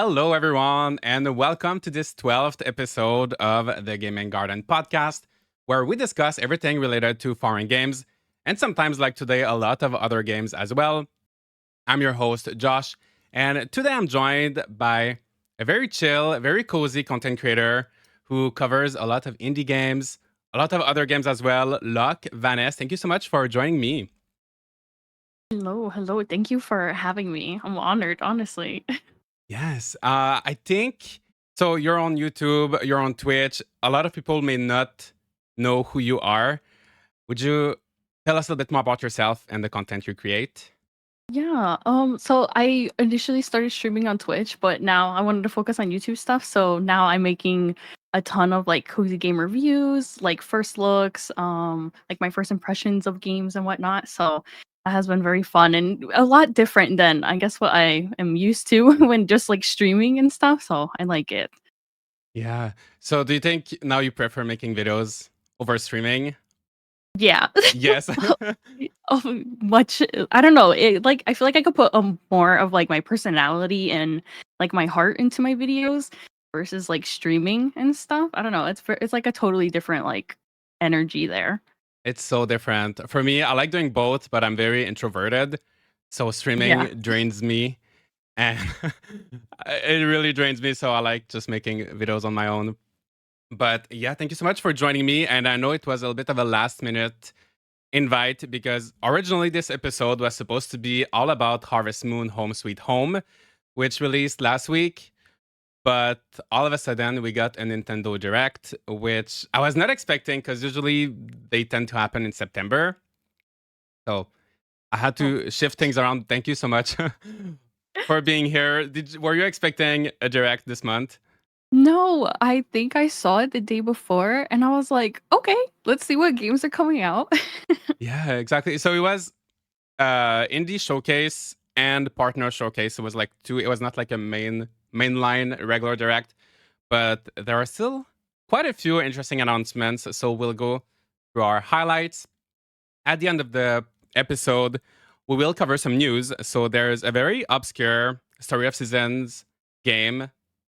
Hello, everyone, and welcome to this 12th episode of the Gaming Garden podcast, where we discuss everything related to foreign games, and sometimes, like today, a lot of other games as well. I'm your host, Josh, and today I'm joined by a very chill, very cozy content creator who covers a lot of indie games, a lot of other games as well, LochVaness. Thank you so much for joining me. Hello. Thank you for having me. I'm honored, honestly. Yes, I think so. You're on YouTube, you're on Twitch. A lot of people may not know who you are. Would you tell us a little bit more about yourself and the content you create? Yeah. So I initially started streaming on Twitch, but now I wanted to focus on YouTube stuff. So now I'm making a ton of like cozy game reviews, like first looks, like my first impressions of games and whatnot. So that has been very fun and a lot different than I guess what I am used to when just like streaming and stuff. So I like it. Yeah. So, do you think now you prefer making videos over streaming? Yeah. Yes. Much I don't know, like, I feel like I could put, more of, like, my personality and, like, my heart into my videos versus, like, streaming and stuff. I don't know, it's like a totally different, like, energy there. It's so different. For me, I like doing both, but I'm very introverted. So, Yeah. streaming drains me and it really drains me. So, I like just making videos on my own. But yeah, thank you so much for joining me. And I know it was a little bit of a last minute invite because originally this episode was supposed to be all about Harvest Moon Home Sweet Home, which released last week. But all of a sudden, we got a Nintendo Direct, which I was not expecting because usually they tend to happen in September. So I had Oh. to shift things around. Thank you so much for being here. Were you expecting a Direct this month? No, I think I saw it the day before, and I was like, "Okay, let's see what games are coming out." Yeah, exactly. So it was indie showcase and partner showcase. It was like two. It was not like a mainline regular direct, but there are still quite a few interesting announcements. So we'll go through our highlights at the end of the episode. We will cover some news. So there's a very obscure Story of Seasons game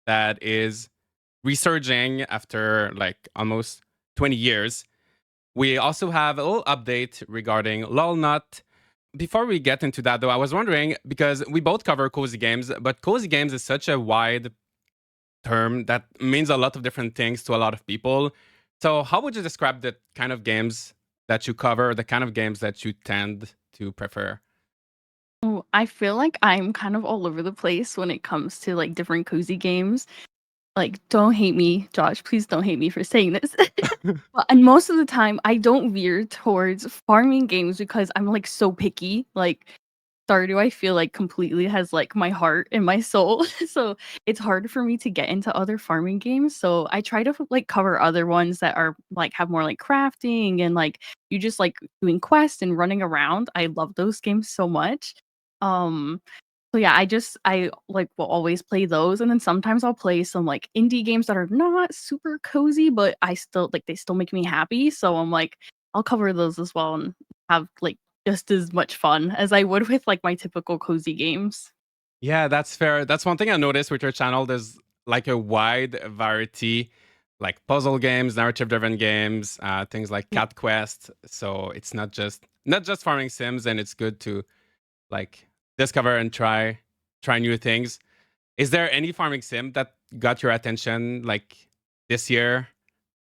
that is resurging after like almost 20 years. We also have a little update regarding Loddlenaut. Before we get into that, though, I was wondering because we both cover cozy games, but cozy games is such a wide term that means a lot of different things to a lot of people. So, how would you describe the kind of games that you cover, the kind of games that you tend to prefer? Oh, I feel like I'm kind of all over the place when it comes to, like, different cozy games. Like, don't hate me, Josh, please don't hate me for saying this. Well, and most of the time, I don't veer towards farming games because I'm, like, so picky, like, Stardew, I feel like completely has, like, my heart and my soul, so it's hard for me to get into other farming games, so I try to, like, cover other ones that are, like, have more, like, crafting and, like, you just, like, doing quests and running around. I love those games so much. Um, so yeah, I like will always play those, and then sometimes I'll play some like indie games that are not super cozy, but I still like they still make me happy. So I'm like, I'll cover those as well and have like just as much fun as I would with like my typical cozy games. Yeah, that's fair. That's one thing I noticed with your channel. There's like a wide variety, like puzzle games, narrative-driven games, things like Yeah. Cat Quest. So it's not just farming sims, and it's good to like discover and try new things. Is there any farming sim that got your attention like this year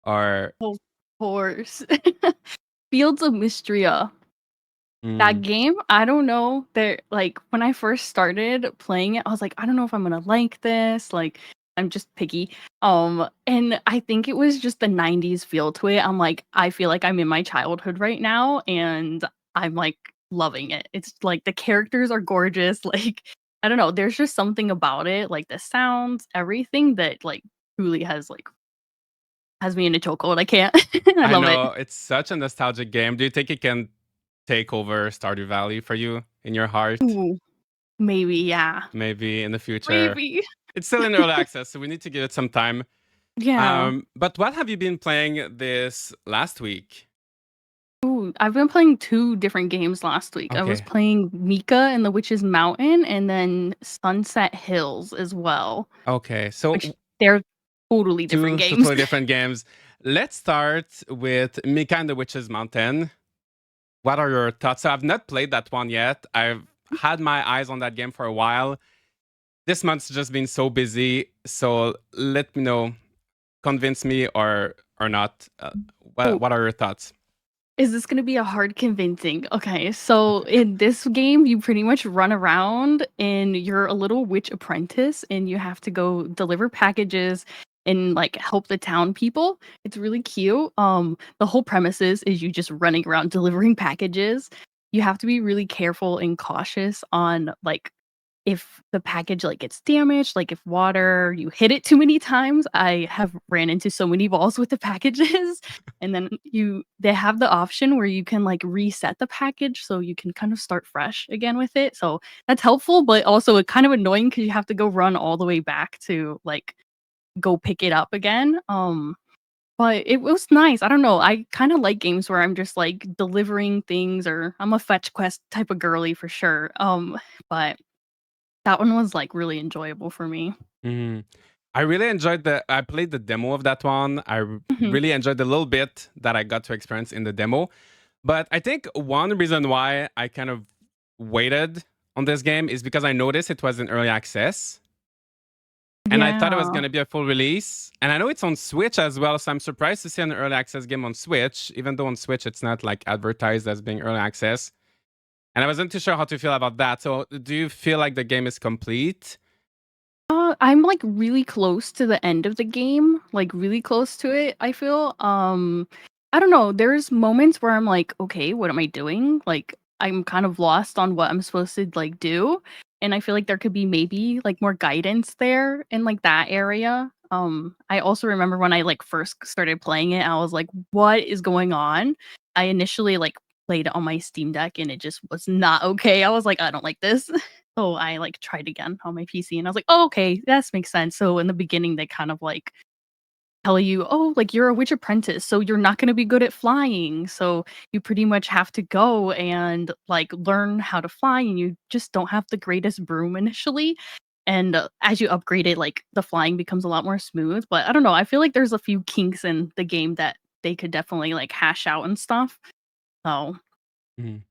or Of course. Fields of Mystria. That mm, game, I don't know. There like when I first started playing it, I was like, I don't know if I'm gonna like this. Like, I'm just picky. And I think it was just the 90s feel to it. I'm like, I feel like I'm in my childhood right now, and I'm like loving it. It's like the characters are gorgeous. Like, I don't know, there's just something about it, like the sounds, everything that like truly has me in a chokehold. I can't. I I love it. know it's such a nostalgic game. Do you think it can take over Stardew Valley for you in your heart? Ooh, maybe, yeah. Maybe in the future. Maybe. It's still in early access, so we need to give it some time. Yeah. But what have you been playing this last week? Ooh, I've been playing 2 different games last week. I was Okay. playing Mika and the Witch's Mountain and then Sunset Hills as well, Okay. So which they're totally different two games. totally different games. Let's start with Mika and the Witch's Mountain. What are your thoughts? So I've not played that one yet. I've had my eyes on that game for a while. This month's just been so busy. So let me know, convince me or not. Oh, What are your thoughts? is this gonna be a hard convincing? Okay, so in this game, you pretty much run around and you're a little witch apprentice and you have to go deliver packages and like help the town people. It's really cute. The whole premise is you just running around delivering packages. You have to be really careful and cautious on like if the package like gets damaged, like if water, you hit it too many times. I have ran into so many balls with the packages. And then they have the option where you can like reset the package so you can kind of start fresh again with it. So that's helpful, but also it kind of annoying because you have to go run all the way back to like go pick it up again. But it was nice. I don't know. I kind of like games where I'm just like delivering things or I'm a fetch quest type of girly for sure. But that one was, like, really enjoyable for me. Mhm. I really enjoyed I played the demo of that one. Mhm. Really enjoyed the little bit that I got to experience in the demo. But I think one reason why I kind of waited on this game is because I noticed it was in early access. And I thought it was Yeah. going to be a full release. And I know it's on Switch as well. So I'm surprised to see an early access game on Switch, even though on Switch it's not like advertised as being early access. And I wasn't too sure how to feel about that. So do you feel like the game is complete? I'm, like, really close to the end of the game, like, really close to it, I feel. I don't know, there's moments where I'm like, "Okay, what am I doing?" Like, I'm kind of lost on what I'm supposed to, like, do, and I feel like there could be maybe, like, more guidance there in, like, that area. I also remember when I, like, first started playing it, I was like, "What is going on?" I initially, like, played it on my Steam Deck, and it just was not okay. I was like, "I don't like this." So I, like, tried again on my PC, and I was like, "Oh, okay, this makes sense." So in the beginning, they kind of, like, tell you, "Oh, like, you're a witch apprentice, so you're not gonna be good at flying, so you pretty much have to go and, like, learn how to fly, and you just don't have the greatest broom initially." And, as you upgrade it, like, the flying becomes a lot more smooth, but I don't know, I feel like there's a few kinks in the game that they could definitely, like, hash out and stuff. So, Mhm.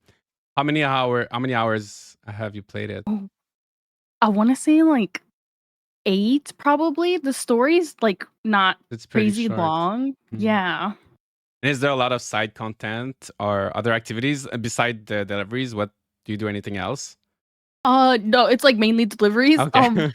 How many hours have you played it? oh, I wanna say, like 8 probably. The story's, like, not It's pretty crazy short. long. Mhm. Yeah. And is there a lot of side content or other activities beside the deliveries? What do you do anything else? No, it's, like, mainly deliveries, Okay.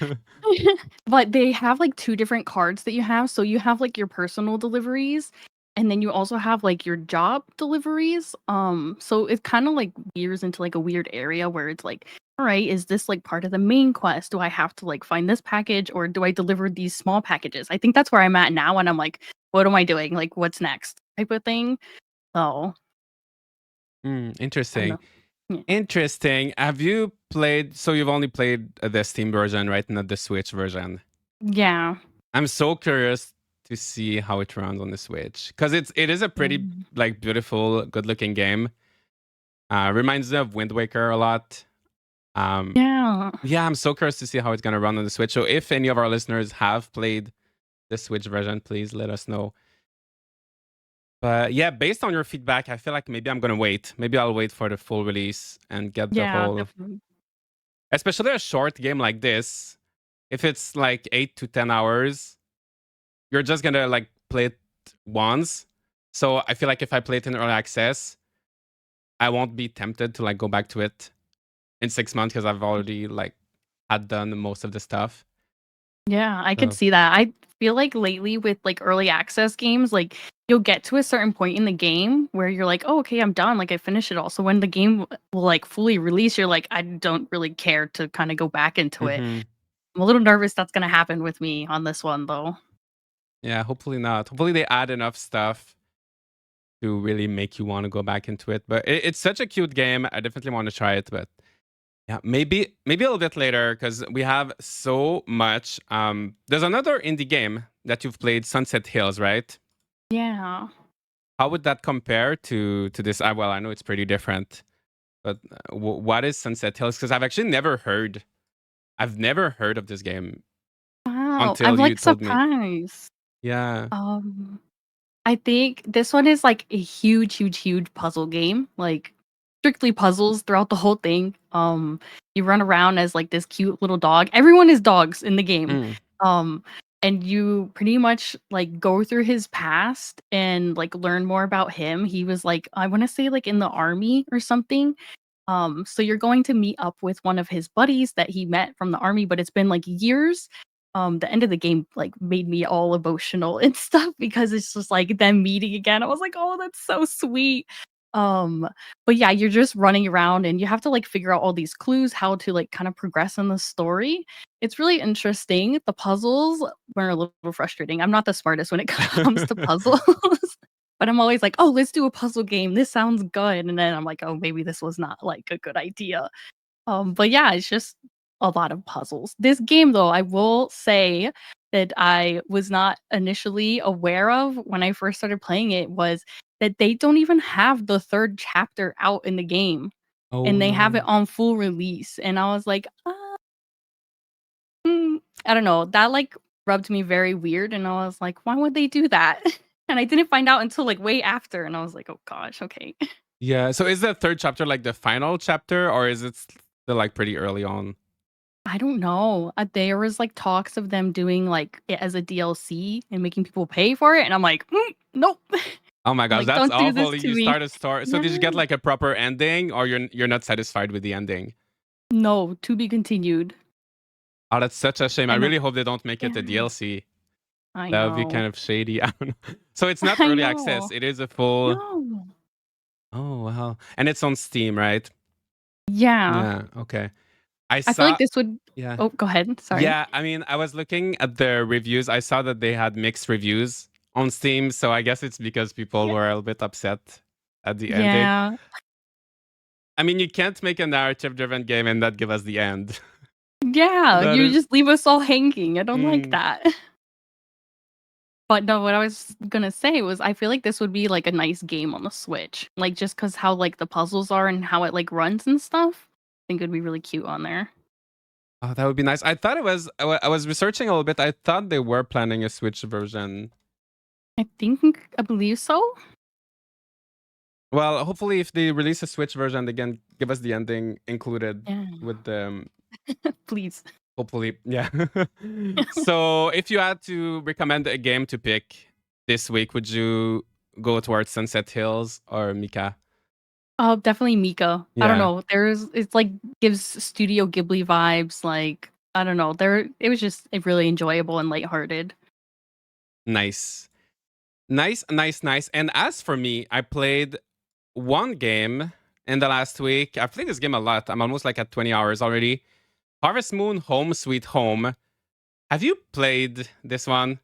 but they have, like, 2 different cards that you have. So you have, like, your personal deliveries, and then you also have, like, your job deliveries. So it kinda, like, veers into, like, a weird area where it's like, "Alright, is this, like, part of the main quest? Do I have to, like, find this package, or do I deliver these small packages?" I think that's where I'm at now, and I'm like, "What am I doing? Like, what's next?" type of thing. So, I don't Interesting. know. Yeah. Interesting. Have you played? So you've only played the Steam version, right? Not the Switch version. Yeah. I'm so curious to see how it runs on the Switch because it is a pretty Mm. like beautiful, good looking game. Reminds me of Wind Waker a lot. Um, Yeah. yeah, I'm so curious to see how it's gonna run on the Switch. So if any of our listeners have played the Switch version, please let us know. But yeah, based on your feedback, I feel like maybe I'm gonna wait. Maybe I'll wait for the full release and get the Yeah, whole, definitely. especially a short game like this. If it's like 8 to 10 hours, you're just gonna like play it once. So I feel like if I play it in early access, I won't be tempted to like go back to it in 6 months because I've already like had done most of the stuff. Yeah, I could So see that. I feel like lately with like early access games, like you'll get to a certain point in the game where you're like, "Oh, okay, I'm done. Like I finished it all." So when the game will like fully release, you're like, "I don't really care to kind of go back into it." mhm. I'm a little nervous that's gonna happen with me on this one though. Yeah, hopefully not. Hopefully they add enough stuff to really make you want to go back into it. But it's such a cute game. I definitely want to try it. But yeah, maybe a little bit later because we have so much. There's another indie game that you've played, Sunset Hills, right? Yeah. how would that compare to this? Well, I know it's pretty different, but what is Sunset Hills? Because I've never heard of this game Wow, I'm, until you like, told me. surprised. Yeah. Um, I think this one is, like, a huge, huge, huge puzzle game, like, strictly puzzles throughout the whole thing. You run around as, like, this cute little dog. Everyone is dogs in the game. Mm. Um, and you pretty much, like, go through his past and, like, learn more about him. He was, like, I wanna say, like, in the army or something. So you're going to meet up with one of his buddies that he met from the army, but it's been like years. The end of the game like made me all emotional and stuff because it's just like them meeting again. I was like, oh, that's so sweet. Um, but yeah, you're just running around and you have to like figure out all these clues, how to like kind of progress in the story. It's really interesting. The puzzles were a little frustrating. I'm not the smartest when it comes to puzzles. But I'm always like, "Oh, let's do a puzzle game. This sounds good." And then I'm like, "Oh, maybe this was not like a good idea." But yeah, it's just a lot of puzzles. This game though, I will say that I was not initially aware of when I first started playing it was that they don't even have the 3rd chapter out in the game Oh and they have it no. on full release. And I was like, I don't know. That like rubbed me very weird and I was like, "Why would they do that?" And I didn't find out until like way after and I was like, "Oh gosh, okay." Yeah. So is the 3rd chapter like the final chapter, or is it still like pretty early on? I don't know. There was like talks of them doing like it as a DLC and making people pay for it and I'm like, nope." Oh my I'm gosh, like, that's "Don't do this awful. to You me." start a story. So Yeah. did you get like a proper ending, or you're not satisfied with the ending? No, to be continued. Oh, that's such a shame. I And really hope they don't make it a yeah, DLC. I That would be kind know. of shady. I don't know. So it's not I early access. know. It is a full. No. Oh wow, and it's on Steam, right? Yeah. Yeah. Okay. I I feel like saw. this would Yeah. Oh, go ahead. Sorry. Yeah. I mean, I was looking at the reviews. I saw that they had mixed reviews on Steam. So I guess it's because people Yeah. were a little bit upset at the ending. Yeah. I mean, you can't make a narrative-driven game and not give us the end. Yeah, That you is. just leave us all hanging. I don't like Mm. that. But no, what I was gonna say was I feel like this would be like a nice game on the Switch. Like just cause how like the puzzles are and how it like runs and stuff. I think it'd be really cute on there. Oh, that would be nice. I thought it was. I was researching a little bit. I thought they were planning a Switch version. I believe so. Well, hopefully, if they release a Switch version, they can give us the ending included Yeah. with the. Please. Hopefully, yeah. So, if you had to recommend a game to pick this week, would you go towards Sunset Hills or Mika? Oh, definitely Mika. I don't Yeah, know. It's like gives Studio Ghibli vibes. Like I don't know. It was just really enjoyable and lighthearted. nice, nice. And as for me, I played one game in the last week. I've played this game a lot. I'm almost like at 20 hours already. Harvest Moon Home Sweet Home. Have you played this one?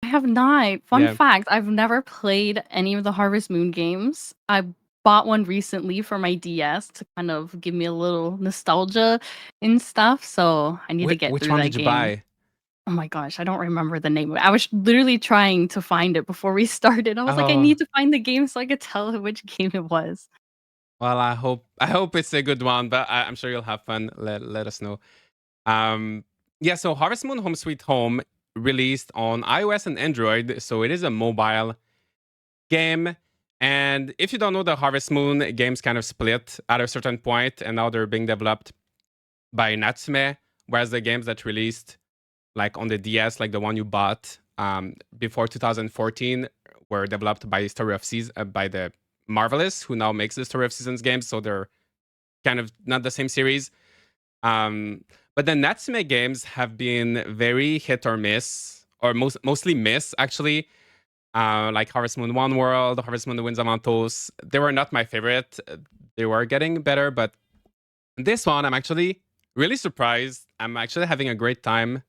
I have not. Fun Yeah. fact, I've never played any of the Harvest Moon games. I bought one recently for my DS to kind of give me a little nostalgia and stuff, so I need to get Which through one that did you game. buy? Oh my gosh, I don't remember the name of it. I was literally trying to find it before we started. I was like, I Oh, need to find the game so I could tell which game it was. well, I hope it's a good one, but I'm sure you'll have fun. Let us know. Um, yeah. So Harvest Moon Home Sweet Home released on iOS and Android, so it is a mobile game. And if you don't know, the Harvest Moon games kind of split at a certain point, and now they're being developed by Natsume, whereas the games that released like on the DS, like the one you bought before 2014, were developed by Story of Seasons by the Marvelous, who now makes the Story of Seasons games. So they're kind of not the same series. Um, but the Natsume games have been very hit or miss, or mostly miss actually. Like Harvest Moon One World, Harvest Moon: The Winds of Antos. They were not my favorite. They were getting better, but this one I'm actually really surprised. I'm actually having a great time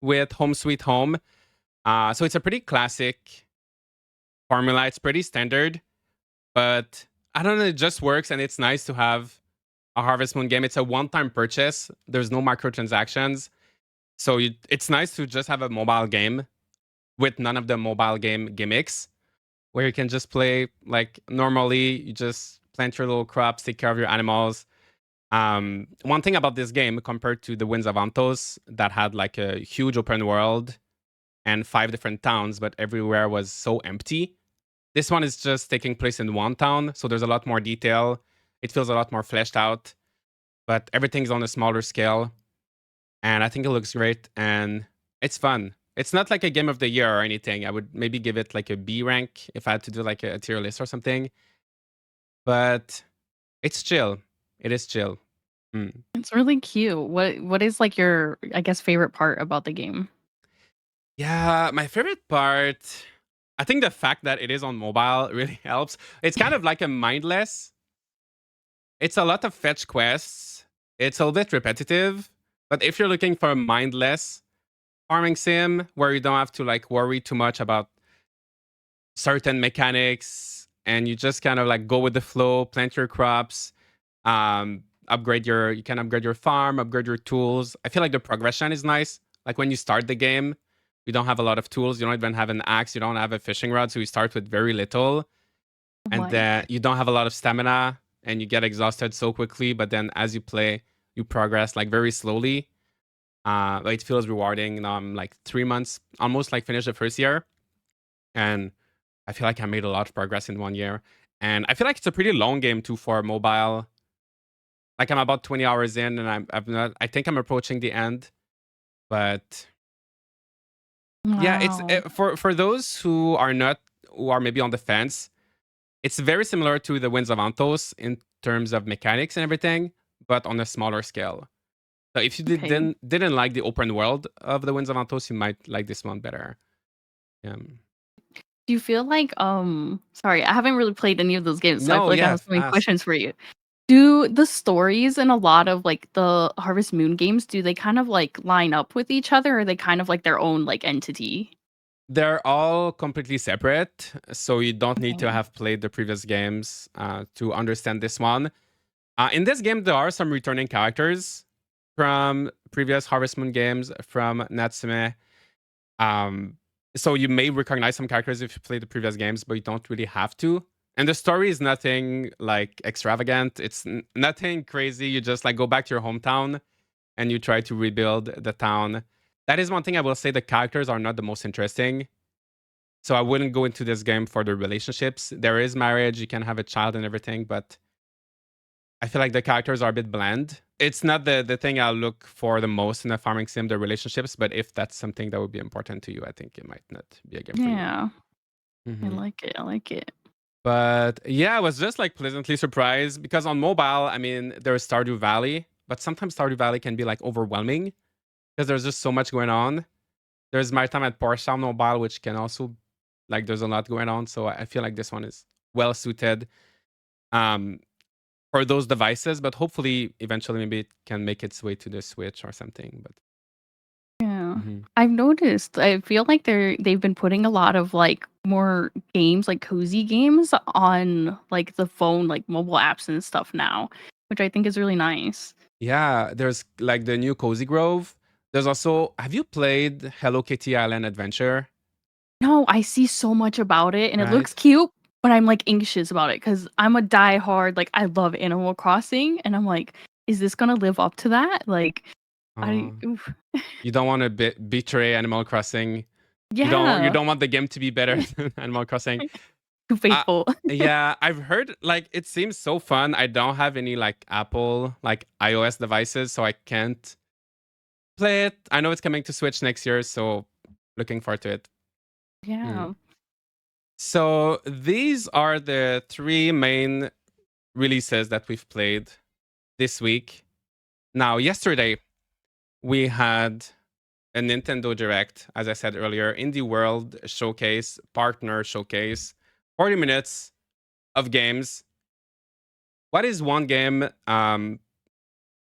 with Home Sweet Home. So it's a pretty classic formula. It's pretty standard, but I don't know. It just works, and it's nice to have a Harvest Moon game. It's a one-time purchase. There's no microtransactions, so it's nice to just have a mobile game with none of the mobile game gimmicks. where you can just play like normally. You just plant your little crops, take care of your animals. One thing about this game compared to the Winds of Antos that had like a huge open world and 5 different towns, but everywhere was so empty. This one is just taking place in one town, so there's a lot more detail. It feels a lot more fleshed out, but everything's on a smaller scale. And I think it looks great and it's fun. It's not like a game of the year or anything. I would maybe give it like a B rank if I had to do like a tier list or something. But it's chill. It is chill. It's really cute. What is like your, I guess, favorite part about the game? Yeah, my favorite part, I think the fact that it is on mobile really helps. It's kind of like a mindless. It's a lot of fetch quests. It's a little bit repetitive, but if you're looking for a mindless farming sim where you don't have to like worry too much about certain mechanics and you just kind of like go with the flow, plant your crops, you can upgrade your farm, upgrade your tools. I feel like the progression is nice. Like when you start the game, you don't have a lot of tools. You don't even have an axe. You don't have a fishing rod. So you start with very little. And What? then you don't have a lot of stamina and you get exhausted so quickly. But then as you play, you progress like very slowly. It feels rewarding. Now I'm like 3 months, almost like finished the first year. And I feel like I made a lot of progress in 1 year. And I feel like it's a pretty long game too for mobile. Like I'm about 20 hours in and I've not, I think I'm approaching the end. But yeah, it's Wow. for those who are not, who are maybe on the fence, it's very similar to the Winds of Antos in terms of mechanics and everything, but on a smaller scale. So if you Okay. didn't like the open world of the Winds of Antos, you might like this one better. Do you feel like sorry, I haven't really played any of those games, so I No, feel like I have yeah, so many ask. questions for you. Do the stories in a lot of like the Harvest Moon games, do they kind of like line up with each other, or are they kind of like their own like entity? They're all completely separate, so you don't need to Okay. have played the previous games to understand this one. In this game, there are some returning characters from previous Harvest Moon games, from Natsume. Um, so you may recognize some characters if you play the previous games, but you don't really have to. And the story is nothing like extravagant. It's nothing crazy. You just like go back to your hometown and you try to rebuild the town. That is one thing I will say. The characters are not the most interesting. So I wouldn't go into this game for the relationships. There is marriage, you can have a child and everything, but I feel like the characters are a bit bland. It's not the thing I look for the most in a farming sim, the relationships, but if that's something that would be important to you, I think it might not be a game for you. Yeah. I Mhm. like it. I like it. But yeah, I was just like pleasantly surprised because on mobile, I mean, there's Stardew Valley, but sometimes Stardew Valley can be like overwhelming because there's just so much going on. There's My Time at Porsche on mobile, which can also like there's a lot going on. So I feel like this one is well suited um, for those devices, but hopefully eventually maybe it can make its way to the Switch or something. But Yeah. mhm. I've noticed. I feel like they've been putting a lot of like more games, like cozy games on like the phone, like mobile apps and stuff now, which I think is really nice. Yeah, there's like the new Cozy Grove. There's also, have you played Hello Kitty Island Adventure? No, I see so much about it and it looks Right? cute, but I'm like anxious about it because I'm a diehard, like I love Animal Crossing and I'm like, is this gonna live up to that? Like I Uh, oof. you don't want to betray Animal Crossing. You Yeah. don't want the game to be better than Animal Crossing. Too Uh, faithful. yeah, I've heard like it seems so fun. I don't have any like Apple like iOS devices, so I can't play it. I know it's coming to Switch next year, so looking forward to it. Hmm. Yeah. So these are the 3 main releases that we've played this week. Now, yesterday we had a Nintendo Direct, as I said earlier, Indie World Showcase, Partner Showcase, 40 minutes of games. What is one game?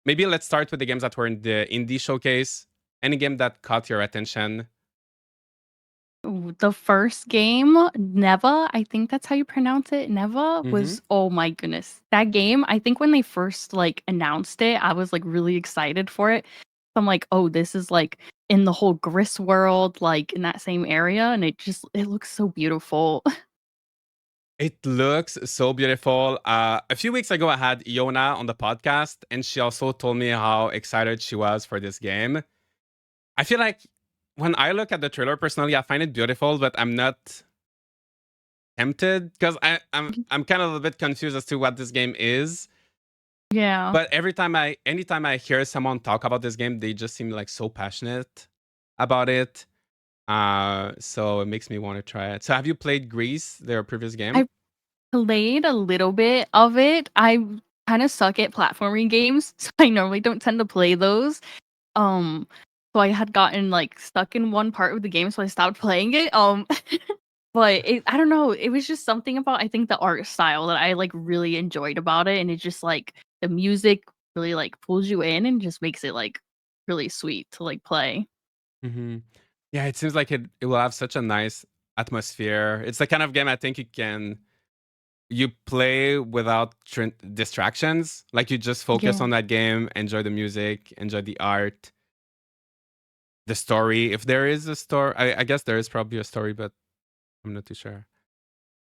Maybe let's start with the games that were in the Indie Showcase. Any game that caught your attention? Ooh, the first game, Neva, I think that's how you pronounce it. Neva Mm-hmm. was, oh my goodness. That game, I think when they first like announced it, I was like really excited for it. I'm like, oh, this is like in the whole Gris world, like in that same area, and it looks so beautiful. It looks so beautiful. A few weeks ago, I had Iona on the podcast, and she also told me how excited she was for this game. I feel like when I look at the trailer personally, I find it beautiful, but I'm not tempted because I'm kind of a bit confused as to what this game is. Yeah. But anytime I hear someone talk about this game, they just seem like so passionate about it. So it makes me want to try it. So have you played Grease, their previous game? I played a little bit of it. I kind of suck at platforming games, so I normally don't tend to play those. Um, so I had gotten like stuck in one part of the game, so I stopped playing it. But I don't know, it was just something about I think the art style that I like really enjoyed about it, and it just like the music really like pulls you in and just makes it like really sweet to like play. Hmm. Yeah, it seems like it will have such a nice atmosphere. It's the kind of game I think you play without distractions. Like you just focus Yeah. on that game, enjoy the music, enjoy the art, the story. If there is a story, I guess there is probably a story, but I'm not too sure.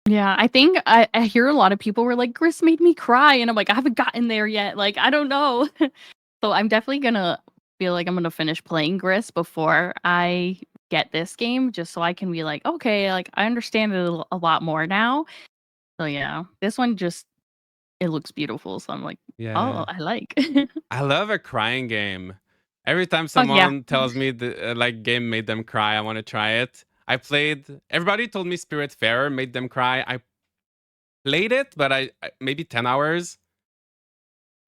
Yeah, I think I hear a lot of people were like, "Chris made me cry," and I'm like, "I haven't gotten there yet." Like, I don't know. So I'm definitely gonna feel like I'm gonna finish playing Gris before I get this game, just so I can be like, okay, like I understand it a lot more now. So yeah, this one just it looks beautiful. So I'm like, oh, Yeah, I like. I love a crying game. Every time Oh yeah, someone tells me the like game made them cry, I want to try it. I played. Everybody told me Spiritfarer made them cry. I played it, but maybe 10 hours.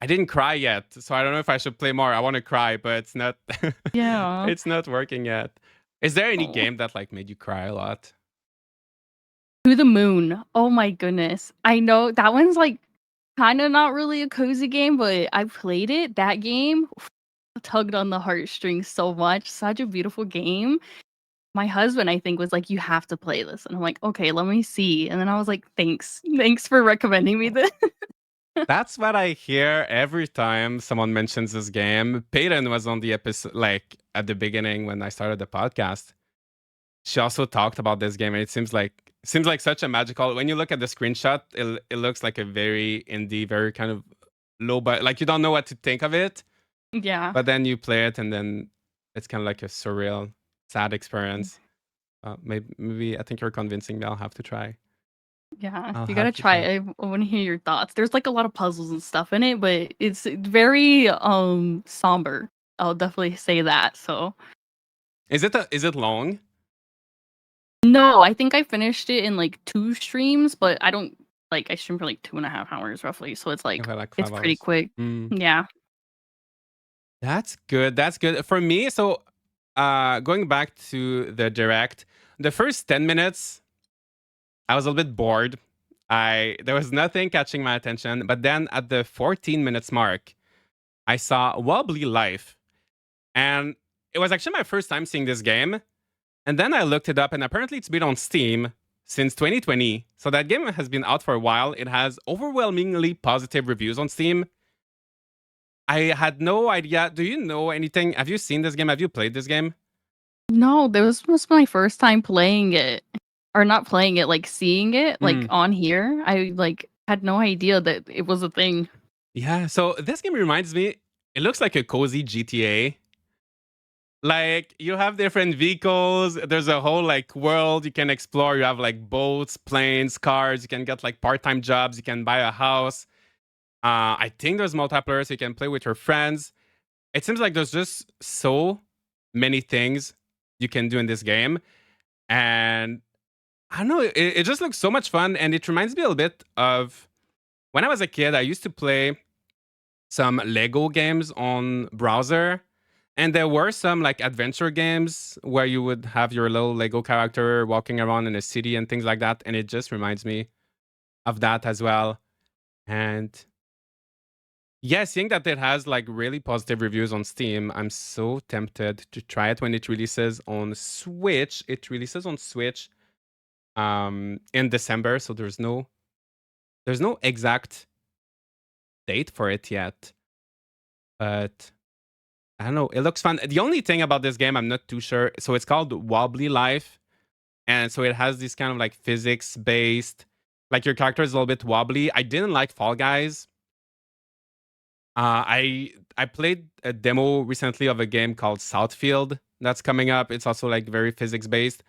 I didn't cry yet, so I don't know if I should play more. I want to cry, but it's not. yeah. It's not working yet. Is there any Oh. game that like made you cry a lot? To the Moon. Oh my goodness. I know that one's like kind of not really a cozy game, but I played it. That game tugged on the heartstrings so much. Such a beautiful game. My husband, I think, was like, "You have to play this," and I'm like, "Okay, let me see." And then I was like, Thanks for recommending me this." That's what I hear every time someone mentions this game. Peyton was on the episode, like at the beginning when I started the podcast. She also talked about this game, and it seems like such a magical. When you look at the screenshot, it looks like a very indie, very kind of low, but like you don't know what to think of it. Yeah, But then you play it, and then it's kind of like a surreal, sad experience. Maybe I think you're convincing me. I'll have to try. yeah, I'll you gotta have to try try. it. I want to hear your thoughts. There's like a lot of puzzles and stuff in it, but it's very somber. I'll definitely say that. So Is it long? no, I think I finished it in like 2 streams, but I don't like I streamed for like 2.5 hours roughly. So it's like Okay, like it's 5 pretty hours. quick. Mm. Yeah. That's good. That's good. For me, so going back to the direct, the first 10 minutes, I was a little bit bored. There was nothing catching my attention. But then at the 14 minutes mark, I saw Wobbly Life. And it was actually my first time seeing this game. And then I looked it up, and apparently it's been on Steam since 2020. So that game has been out for a while. It has overwhelmingly positive reviews on Steam. I had no idea. Do you know anything? Have you seen this game? Have you played this game? No, this was my first time playing it. Or not playing it, like seeing it like Mm. on here. I like had no idea that it was a thing. Yeah, so this game reminds me, it looks like a cozy GTA. Like you have different vehicles, there's a whole like world you can explore. You have like boats, planes, cars, you can get like part-time jobs, you can buy a house. I think there's multiplayer, so you can play with your friends. It seems like there's just so many things you can do in this game. And I don't know, it just looks so much fun. And it reminds me a little bit of when I was a kid, I used to play some Lego games on browser. And there were some like adventure games where you would have your little Lego character walking around in a city and things like that. And it just reminds me of that as well. And yeah, seeing that it has like really positive reviews on Steam, I'm so tempted to try it when it releases on Switch. It releases on Switch in December, so there's no exact date for it yet. But I don't know. It looks fun. The only thing about this game, I'm not too sure. So it's called Wobbly Life, and so it has this kind of like physics based. Like your character is a little bit wobbly. I didn't like Fall Guys. I played a demo recently of a game called Southfield that's coming up. It's also like very physics based.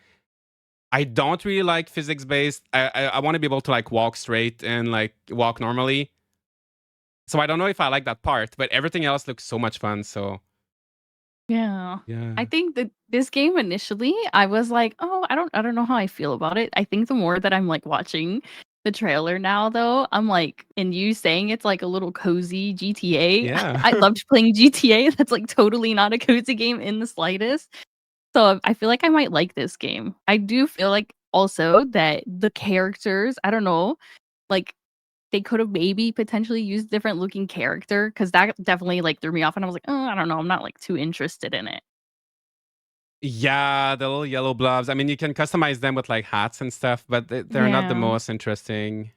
I don't really like physics based. I want to be able to like walk straight and like walk normally. So I don't know if I like that part, but everything else looks so much fun. So Yeah. I yeah, think that this game initially, I was like, "Oh, I don't know how I feel about it." I think the more that I'm like watching the trailer now though, I'm like, and you saying it's like a little cozy GTA. yeah, I loved playing GTA. That's like totally not a cozy game in the slightest. So I feel like I might like this game. I do feel like also that the characters, I don't know, like they could have maybe potentially used different looking character because that definitely like threw me off and I was like, oh, I don't know, I'm not like too interested in it. yeah. The little yellow blobs. I mean, you can customize them with like hats and stuff, but they're not the Yeah. most interesting.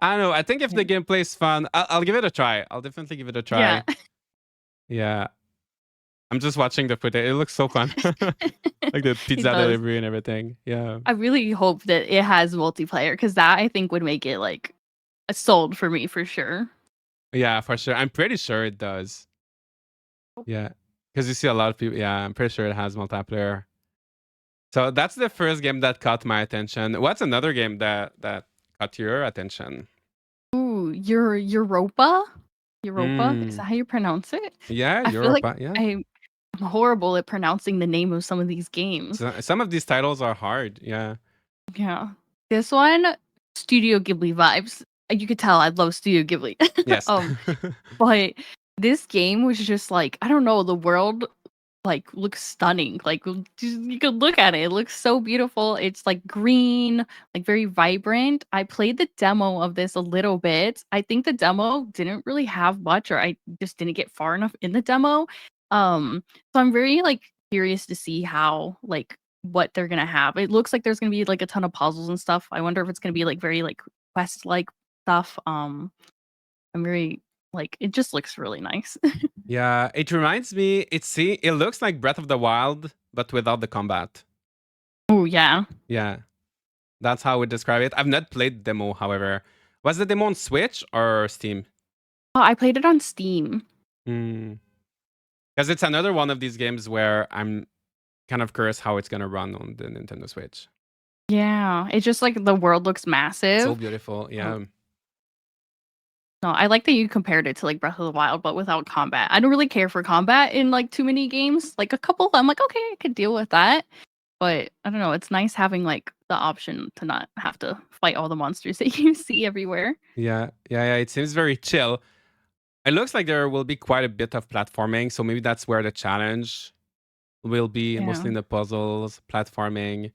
I don't know. I think if Yeah. the gameplay is fun, I'll give it a try. I'll definitely give it a Yeah. try. Yeah, I'm just watching the footage. It looks so fun. Like the It pizza does. delivery and everything. Yeah. I really hope that it has multiplayer because that I think would make it like a sold for me for sure. Yeah, for sure. I'm pretty sure it does. Yeah. Because you see a lot of people. Yeah, I'm pretty sure it has multiplayer. So that's the first game that caught my attention. What's another game that caught your attention? Ooh, Europa? Europa? Is Mm. that how you pronounce it? Yeah, I feel like Europa. Yeah. I'm horrible at pronouncing the name of some of these games. So, some of these titles are hard. Yeah. Yeah. This one, Studio Ghibli vibes. You could tell I love Studio Ghibli. Yes. But this game was just like, I don't know, the world like looks stunning. Like you could look at it. It looks so beautiful. It's like green, like very vibrant. I played the demo of this a little bit. I think the demo didn't really have much or I just didn't get far enough in the demo. So I'm very like curious to see how like what they're going to have. It looks like there's going to be like a ton of puzzles and stuff. I wonder if it's going to be like very like quest like stuff. I'm very like it just looks really nice. Yeah. It reminds me. It looks like Breath of the Wild, but without the combat. Oh yeah. Yeah. That's how I would describe it. I've not played demo, however. Was the demo on Switch or Steam? Oh, I played it on Steam. Because it's another one of these games where I'm kind of curious how it's gonna run on the Nintendo Switch. Yeah, it's just like the world looks So massive. beautiful, Oh, yeah. no, I like that you compared it to like Breath of the Wild, but without combat. I don't really care for combat in like too many games. Like a couple, I'm like, okay, I could deal with that. But I don't know, it's nice having like the option to not have to fight all the monsters that you see everywhere. Yeah. It seems very chill. It looks like there will be quite a bit of platforming, so maybe that's where the challenge will be, Yeah. mostly in the puzzles, platforming.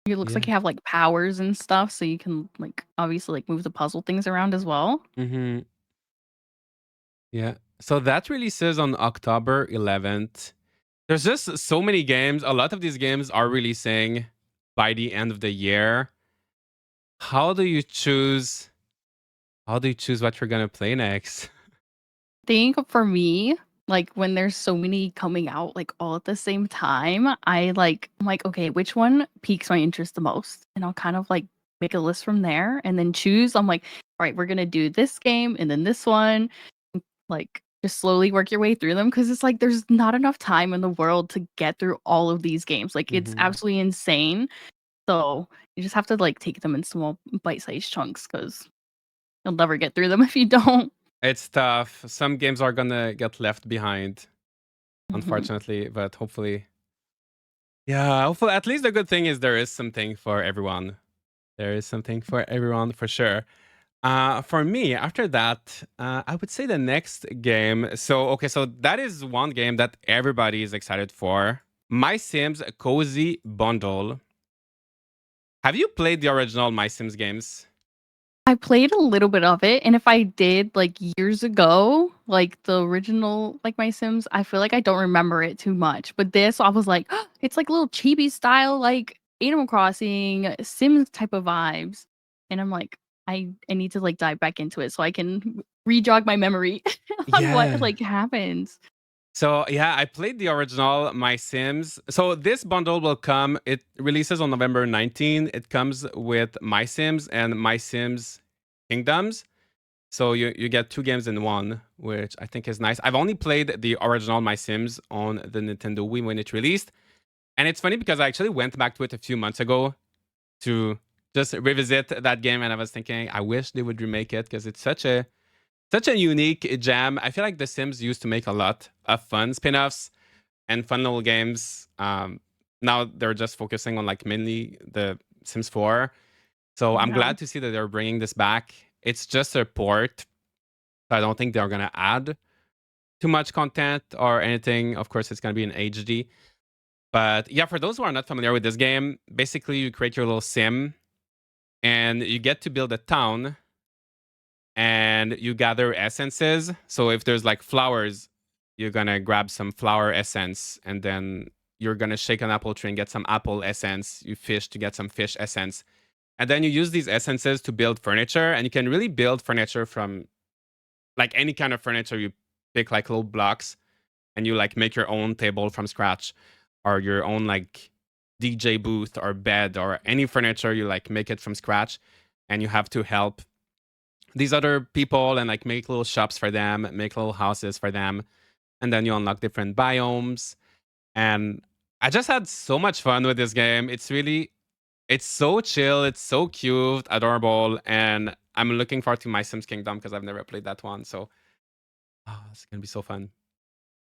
It looks like Yeah. you have like powers and stuff, so you can like obviously like move the puzzle things around as well. Mm-hmm. Yeah. So that releases on October 11th. There's just so many games. A lot of these games are releasing by the end of the year. How do you choose? How do you choose what you're gonna play next? Think for me, like when there's so many coming out like all at the same time, I'm like, okay, which one piques my interest the most? And I'll kind of like make a list from there and then choose. I'm like, all right, we're gonna do this game and then this one. Like just slowly work your way through them because it's like there's not enough time in the world to get through all of these games. Like it's Hmm. absolutely insane. So you just have to like take them in small bite-sized chunks because you'll never get through them if you don't. It's tough. Some games are gonna get left behind, Mhm. unfortunately, but hopefully, yeah. Hopefully, at least the good thing is there is something for everyone. There is something for everyone for sure. For me, after that, I would say the next game. So, okay, so that is one game that everybody is excited for. My Sims Cozy Bundle. Have you played the original My Sims games? I played a little bit of it, and if I did like years ago, like the original, like My Sims, I feel like I don't remember it too much. But this, I was like, it's like little chibi style, like Animal Crossing, Sims type of vibes. And I'm like, I need to like dive back into it so I can re-jog my memory on what Yeah. like happens. So yeah, I played the original MySims. So this bundle will come. It releases on November 19. It comes with MySims and MySims Kingdoms. So you get 2 games in one, which I think is nice. I've only played the original MySims on the Nintendo Wii when it released, and it's funny because I actually went back to it a few months ago to just revisit that game, and I was thinking I wish they would remake it because it's such a unique jam. I feel like The Sims used to make a lot of fun spin-offs and fun little games. Now they're just focusing on like mainly the Sims 4. So I'm Yeah. glad to see that they're bringing this back. It's just a port. So I don't think they're gonna add too much content or anything. Of course, it's gonna be in HD. But yeah, for those who are not familiar with this game, basically you create your little sim and you get to build a town and you gather essences. So if there's like flowers, you're gonna grab some flower essence and then you're gonna shake an apple tree and get some apple essence. You fish to get some fish essence. And then you use these essences to build furniture. And you can really build furniture from like any kind of furniture. You pick like little blocks and you like make your own table from scratch or your own like DJ booth or bed or any furniture. You like make it from scratch and you have to help these other people and like make little shops for them, make little houses for them, and then you unlock different biomes. And I just had so much fun with this game. It's so chill, it's so cute, adorable, and I'm looking forward to My Sims Kingdom because I've never played that one. So it's gonna be so fun.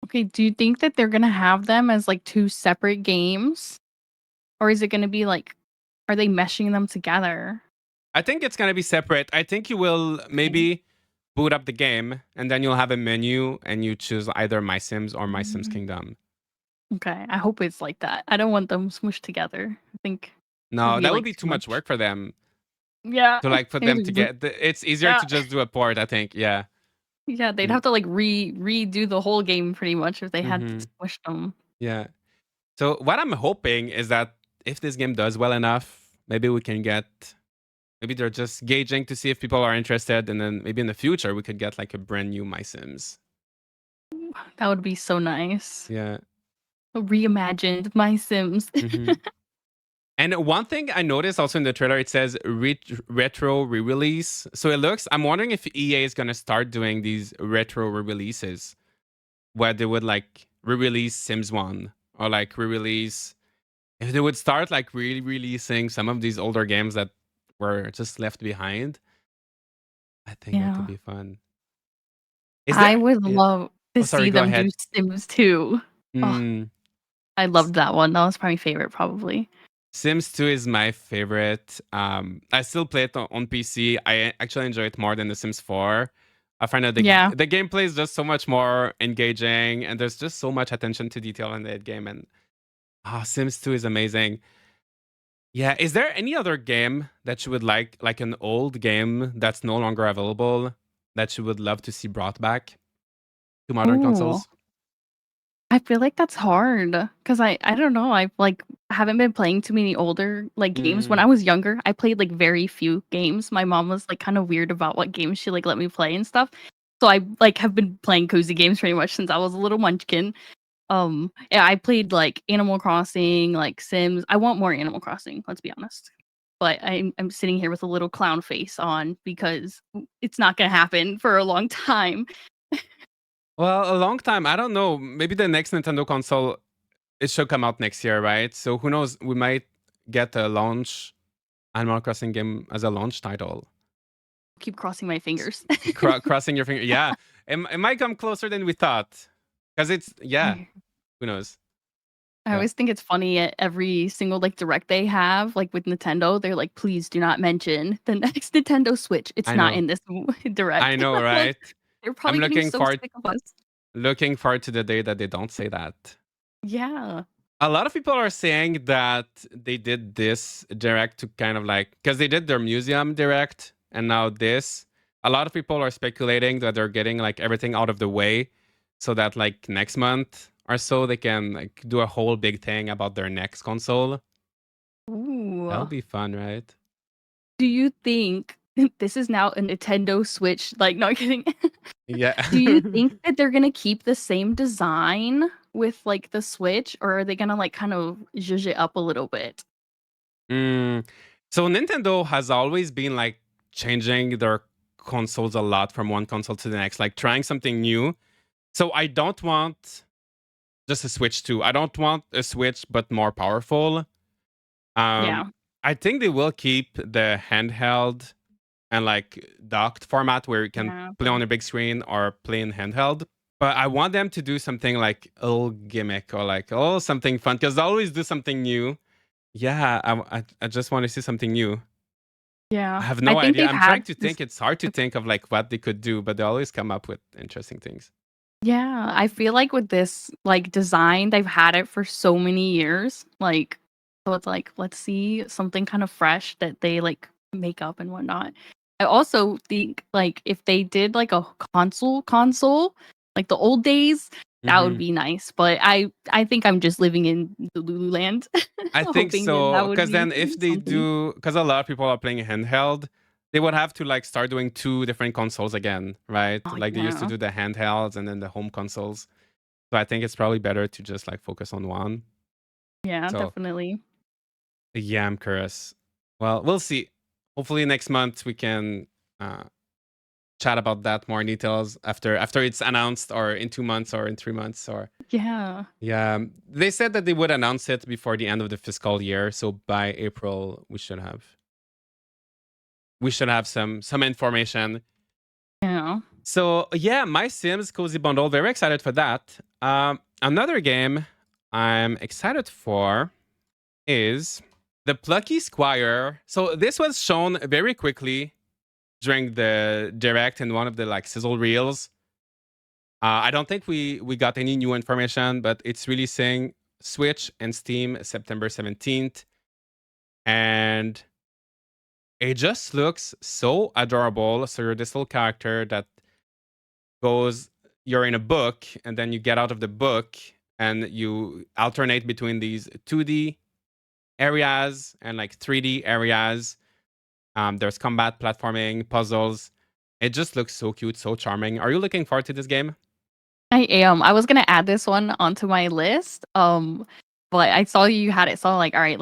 Okay, do you think that they're gonna have them as like 2 separate games? Or is it gonna be like, are they meshing them together? I think it's gonna be separate. I think you will Okay. maybe boot up the game and then you'll have a menu and you choose either My Sims or My Sims Mm, Kingdom. okay, I hope it's like that. I don't want them smushed together. I think it'd No, be that would like be too too much much. work for them Yeah. to like put They're them like, together. It's easier yeah. to just do a port, I think. Yeah. Yeah, they'd Mm, have to like redo the whole game pretty much if they had to mhm. smush them. Yeah. So what I'm hoping is that if this game does well enough, maybe we can get. Maybe they're just gauging to see if people are interested, and then maybe in the future we could get like a brand new My Sims. That would be so nice. Yeah. Reimagined My Sims. hmm And one thing I noticed also in the trailer, it says retro re-release. So it looks. I'm wondering if EA is gonna start doing these retro re-releases, where they would like re-release Sims One or like re-release. If they would start like re-releasing some of these older games that were just left behind, I think that could Yeah. be fun. Is I there? would Yeah. love to Oh, sorry. see Go them do ahead. Sims 2. Oh, Mm, I loved that one. That was probably my favorite, probably. Sims 2 is my favorite. I still play it on PC. I actually enjoy it more than The Sims 4. I find that Yeah. the gameplay is just so much more engaging, and there's just so much attention to detail in that game. And Sims 2 is amazing. Yeah, is there any other game that you would like an old game that's no longer available, that you would love to see brought back to modern Ooh. consoles? I feel like that's hard because I don't know. I like haven't been playing too many older like games. When Mm. I was younger, I played like very few games. My mom was like kind of weird about what games she like let me play and stuff. So I like have been playing cozy games pretty much since I was a little munchkin. Yeah, I played like Animal Crossing, like Sims. I want more Animal Crossing, let's be honest. But I'm sitting here with a little clown face on because it's not gonna happen for a long time. Well, a long time. I don't know. Maybe the next Nintendo console, it should come out next year, right? So who knows? We might get a launch Animal Crossing game as a launch title. Keep crossing my fingers. Crossing your finger. Yeah, it might come closer than we thought. Because it's yeah. I Who knows? I Yeah, always think it's funny at every single like direct they have, like with Nintendo, they're like, please do not mention the next Nintendo Switch. It's I not know. in this I direct. know, I'm like, right? they're I'm probably getting so sick of us. looking forward to the day that they don't say that. Yeah. A lot of people are saying that they did this direct to kind of like because they did their museum direct and now this. A lot of people are speculating that they're getting like everything out of the way so that like next month or so they can like do a whole big thing about their next console. That'll Ooh. be fun, right? Do you think this is now a Nintendo Switch. Like, no kidding. Yeah. Do you think that they're gonna keep the same design with like the Switch, or are they gonna like kind of zhuzh it up a little bit? Mm. So Nintendo has always been like changing their consoles a lot from one console to the next, like trying something new. So I don't want just a Switch 2. I don't want a Switch but more powerful. Um Yeah, I think they will keep the handheld and like docked format where you can yeah, play on a big screen or play in handheld. But I want them to do something like a little gimmick or like oh something fun because they always do something new. Yeah, I just want to see something new. I yeah. have I no think idea. they've I'm trying had to this. think. It's hard to think of like what they could do, but they always come up with interesting things. Yeah, I feel like with this like design, they've had it for so many years. Like, so it's like, let's see something kind of fresh that they like make up and whatnot. I also think like if they did like a console, like the old days, that would Hmm. be nice. But I think I'm just living in the Lululand, I think hoping that so. that would Because be then if they something. do, because a lot of people are playing handheld, they would have to like start doing two different consoles again, right? Oh Like they used to yeah, do the handhelds and then the home consoles. So I think it's probably better to just like focus on one. yeah, So definitely. yeah, I'm curious. Well, we'll see. Hopefully next month we can uh, chat about that more in details after it's announced, or in 2 months, or in 3 months, or Yeah. yeah. They said that they would announce it before the end of the fiscal year, so by April we should have some information. Yeah. So yeah, My Sims Cozy Bundle. Very excited for that. Another game I'm excited for is the Plucky Squire. So this was shown very quickly during the direct in one of the like sizzle reels. I don't think we got any new information, but it's releasing Switch and Steam September 17th, and it just looks so adorable. So you're this little character that goes, you're in a book, and then you get out of the book, and you alternate between these 2D areas and like 3D areas. There's combat, platforming, puzzles. It just looks so cute, so charming. Are you looking forward to this game? I am. I was gonna add this one onto my list. But I saw you had it, so I'm like, all right,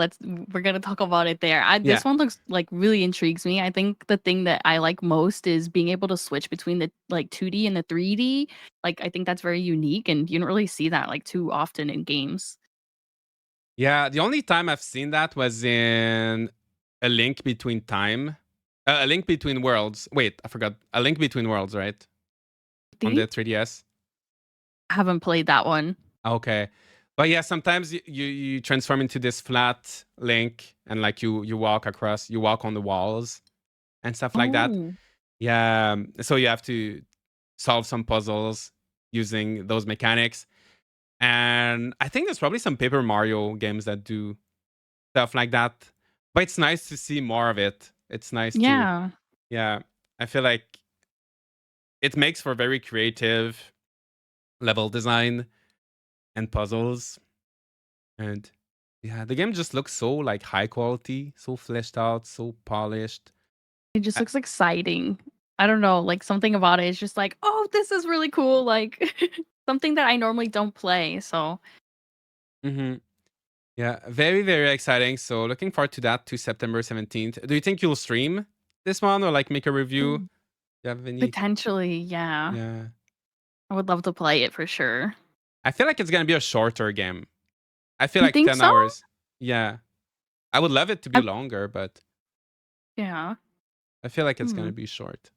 we're gonna talk about it there. Yeah. This one looks like really intrigues me. I think the thing that I like most is being able to switch between the like 2D and the 3D. Like I think that's very unique and you don't really see that like too often in games. Yeah, the only time I've seen that was in A Link Between Time. A Link Between Worlds. Wait, I forgot. A Link Between Worlds, right? On the D? 3DS. I haven't played that one. Okay. But yeah, sometimes you transform into this flat Link, and like you walk across, you walk on the walls and stuff like that. Oh, Yeah. So you have to solve some puzzles using those mechanics. And I think there's probably some Paper Mario games that do stuff like that. But it's nice to see more of it. It's nice to, yeah. yeah. I feel like it makes for very creative level design and puzzles. And yeah, the game just looks so like high quality, so fleshed out, so polished. It just I, looks exciting. I don't know, like something about it is just like, oh, this is really cool. Like something that I normally don't play. So hmm Yeah, very, very exciting. So looking forward to that, to September 17th. Do you think you'll stream this one or like make a review? Do mm, you have any? potentially, yeah. Yeah. I would love to play it for sure. I feel like it's going to be a shorter game. I feel You like think 10 so? hours. Yeah. I would love it to be I, longer, but yeah. I feel like it's going Hmm. to be short.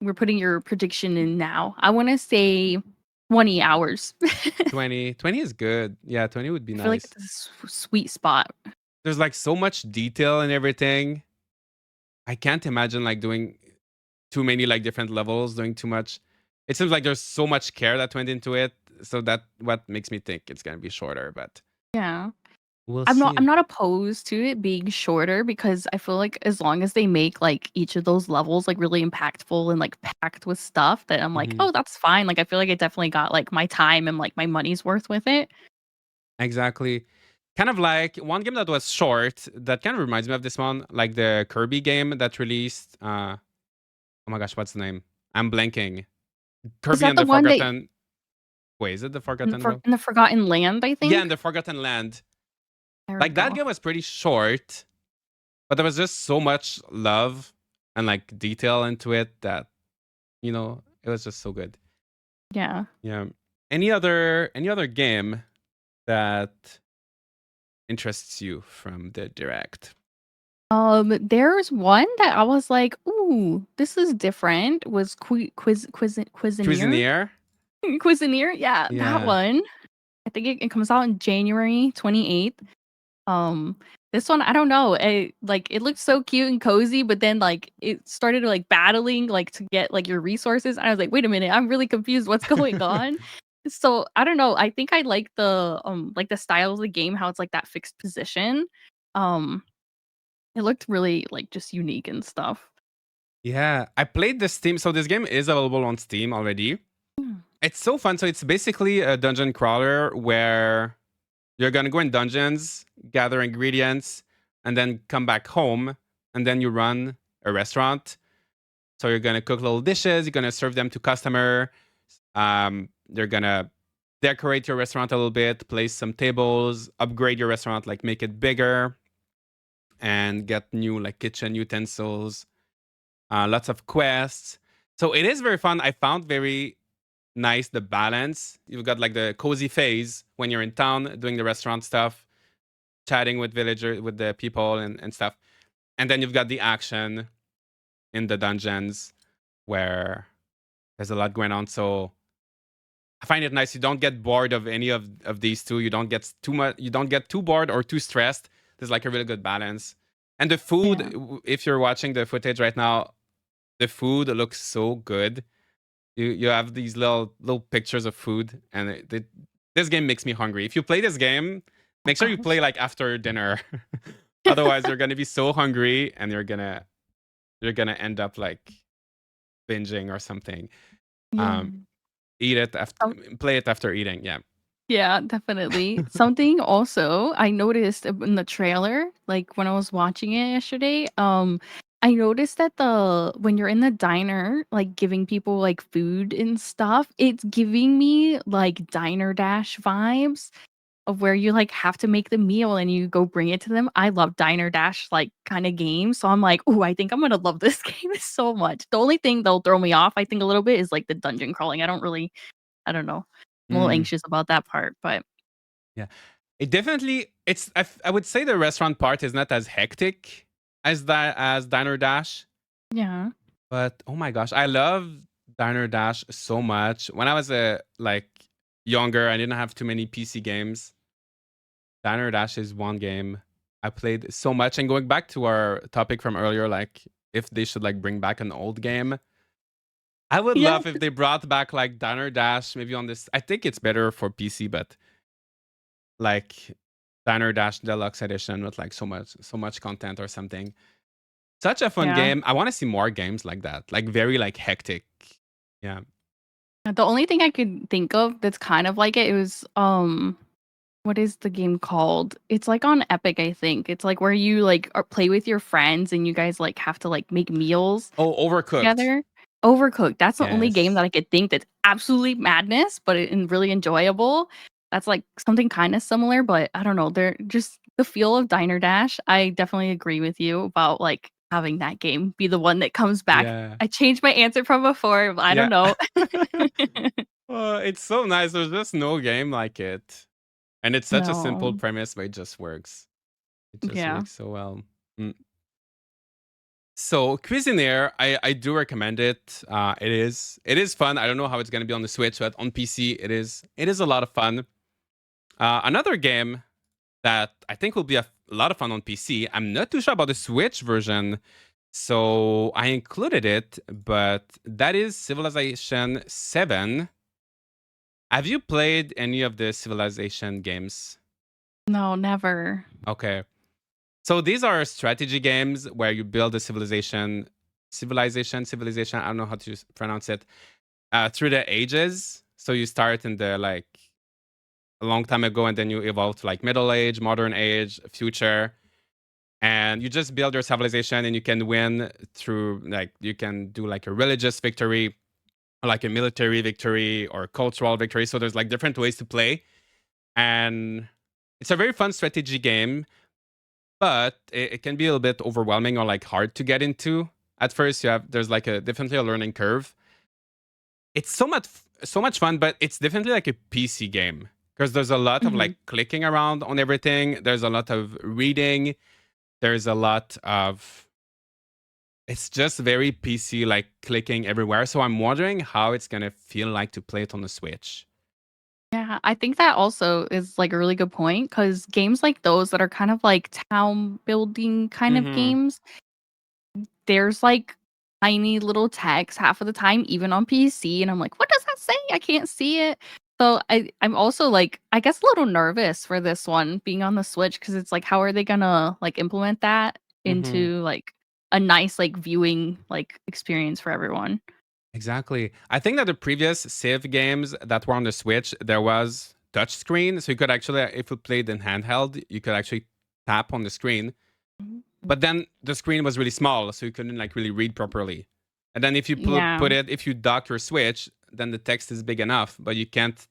We're putting your prediction in now. I want to say 20 hours. 20 is good. Yeah, 20 would be I feel like nice. it's a sweet spot. There's like so much detail and everything. I can't imagine like doing too many like different levels, doing too much. It seems like there's so much care that went into it. So that what makes me think it's going to be shorter, but Yeah. we'll I'm see. not opposed to it being shorter because I feel like as long as they make like each of those levels like really impactful and like packed with stuff that I'm like, Mhm. oh, that's fine. Like I feel like I definitely got like my time and like my money's worth with it. Exactly. kind of like one game that was short that kind of reminds me of this one, like the Kirby game that released. Oh my gosh, what's the name? I'm blanking. Is Kirby that and the the one that Forgotten. Wait, is it the Forgotten World? in the Forgotten Land? I Yeah, think. and the Forgotten Land. There we Like that go. game was pretty short, but there was just so much love and like detail into it that it was just so good. Yeah. Yeah. Any other game that interests you from the direct? There's one that I was like, "Ooh, this is different." Was Cuisineer? Cuisinier? Cuisineer? Yeah, that Yeah. one. I think it comes out in January 28th. Um, this one, I don't know. It looked so cute and cozy, but then like it started like battling like to get like your resources. I was like, wait a minute, I'm really confused. What's going on? So I don't know. I think I like the style of the game, how it's like that fixed position. Um, it looked really like just unique and stuff. Yeah, I played the Steam. So this game is available on Steam already. Hmm. It's so fun. So it's basically a dungeon crawler where you're gonna go in dungeons, gather ingredients, and then come back home, and then you run a restaurant. So you're gonna cook little dishes. You're gonna serve them to customer. You're gonna decorate your restaurant a little bit, place some tables, upgrade your restaurant, like make it bigger, and get new like kitchen utensils. Lots of quests. So it is very fun. I found very nice the balance. You've got like the cozy phase when you're in town doing the restaurant stuff, chatting with villagers, with the people and stuff. And then you've got the action in the dungeons where there's a lot going on. So I find it nice. You don't get bored of any of these two. You don't get too much. You don't get too bored or too stressed. There's like a really good balance. And the food, Yeah. if you're watching the footage right now, the food looks so good. You have these little pictures of food, and this game makes me hungry. If you play this game, Oh make sure you play gosh. like after dinner. Otherwise, you're gonna be so hungry, and you're gonna end up like binging or something. Yeah. Eat it after, play it after eating. Yeah. Yeah, definitely. Something also I noticed in the trailer, like when I was watching it yesterday, I noticed that the when you're in the diner, like giving people like food and stuff, it's giving me like Diner Dash vibes of where you like have to make the meal and you go bring it to them. I love Diner Dash like kind of games, so I'm like, oh, I think I'm gonna love this game so much. The only thing that'll throw me off, I think, a little bit is like the dungeon crawling. I don't know. I'm a little Mm, anxious about that part, but yeah. It definitely. I would say the restaurant part is not as hectic as Diner Dash. yeah. But oh my gosh, I love Diner Dash so much. When I was like younger, I didn't have too many PC games. Diner Dash is one game I played so much. And going back to our topic from earlier, like if they should like bring back an old game, I would Yeah, love if they brought back like Diner Dash maybe on this. I think it's better for PC, but like Diner Dash Deluxe Edition with like so much content or something. Such a fun yeah. game. I want to see more games like that. Like very like hectic. Yeah. The only thing I could think of that's kind of like it was, what is the game called? It's like on Epic, I think. It's like where you like play with your friends and you guys like have to like make meals Oh, Overcooked. together. Overcooked. That's the only game Yes. that I could think that's absolutely madness, but and really enjoyable. That's like something kind of similar, but I don't know. They're just the feel of Diner Dash. I definitely agree with you about like having that game be the one that comes back. Yeah. I changed my answer from before, but I don't Yeah. know. Oh, it's so nice. There's just no game like it. And it's such a simple No. premise, but it just works. It just Yeah. works so well. Mm. So Cuisinaire, I do recommend it. It is fun. I don't know how it's gonna be on the Switch, but on PC it is a lot of fun. Another game that I think will be a lot of fun on PC. I'm not too sure about the Switch version, so I included it, but that is Civilization 7. Have you played any of the Civilization games? No, never. Okay. So these are strategy games where you build a civilization. I don't know how to pronounce it. Through the ages. So you start in the like a long time ago, and then you evolve to like middle age, modern age, future, and you just build your civilization, and you can win through like you can do like a religious victory, or like a military victory, or cultural victory. So there's like different ways to play, and it's a very fun strategy game, but it can be a little bit overwhelming or like hard to get into at first. There's like a definitely a learning curve. It's so much fun, but it's definitely like a PC game because there's a lot of Mhm. like clicking around on everything. There's a lot of reading. There's a lot of it's just very PC like clicking everywhere. So I'm wondering how it's gonna feel like to play it on the Switch. Yeah, I think that also is like a really good point because games like those that are kind of like town building kind of Mm-hmm. games, there's like tiny little text half of the time, even on PC, and I'm like, what does that say? I can't see it. So I'm also like, I guess a little nervous for this one being on the Switch because it's like, how are they gonna like implement that Mm-hmm. into like a nice like viewing like experience for everyone? Exactly. I think that the previous Civ games that were on the Switch, there was touch screen. So you could actually, if you played in handheld, you could actually tap on the screen. Mhm. But then the screen was really small, so you couldn't like really read properly. And then if you Yeah. if you dock your Switch, then the text is big enough, but you can't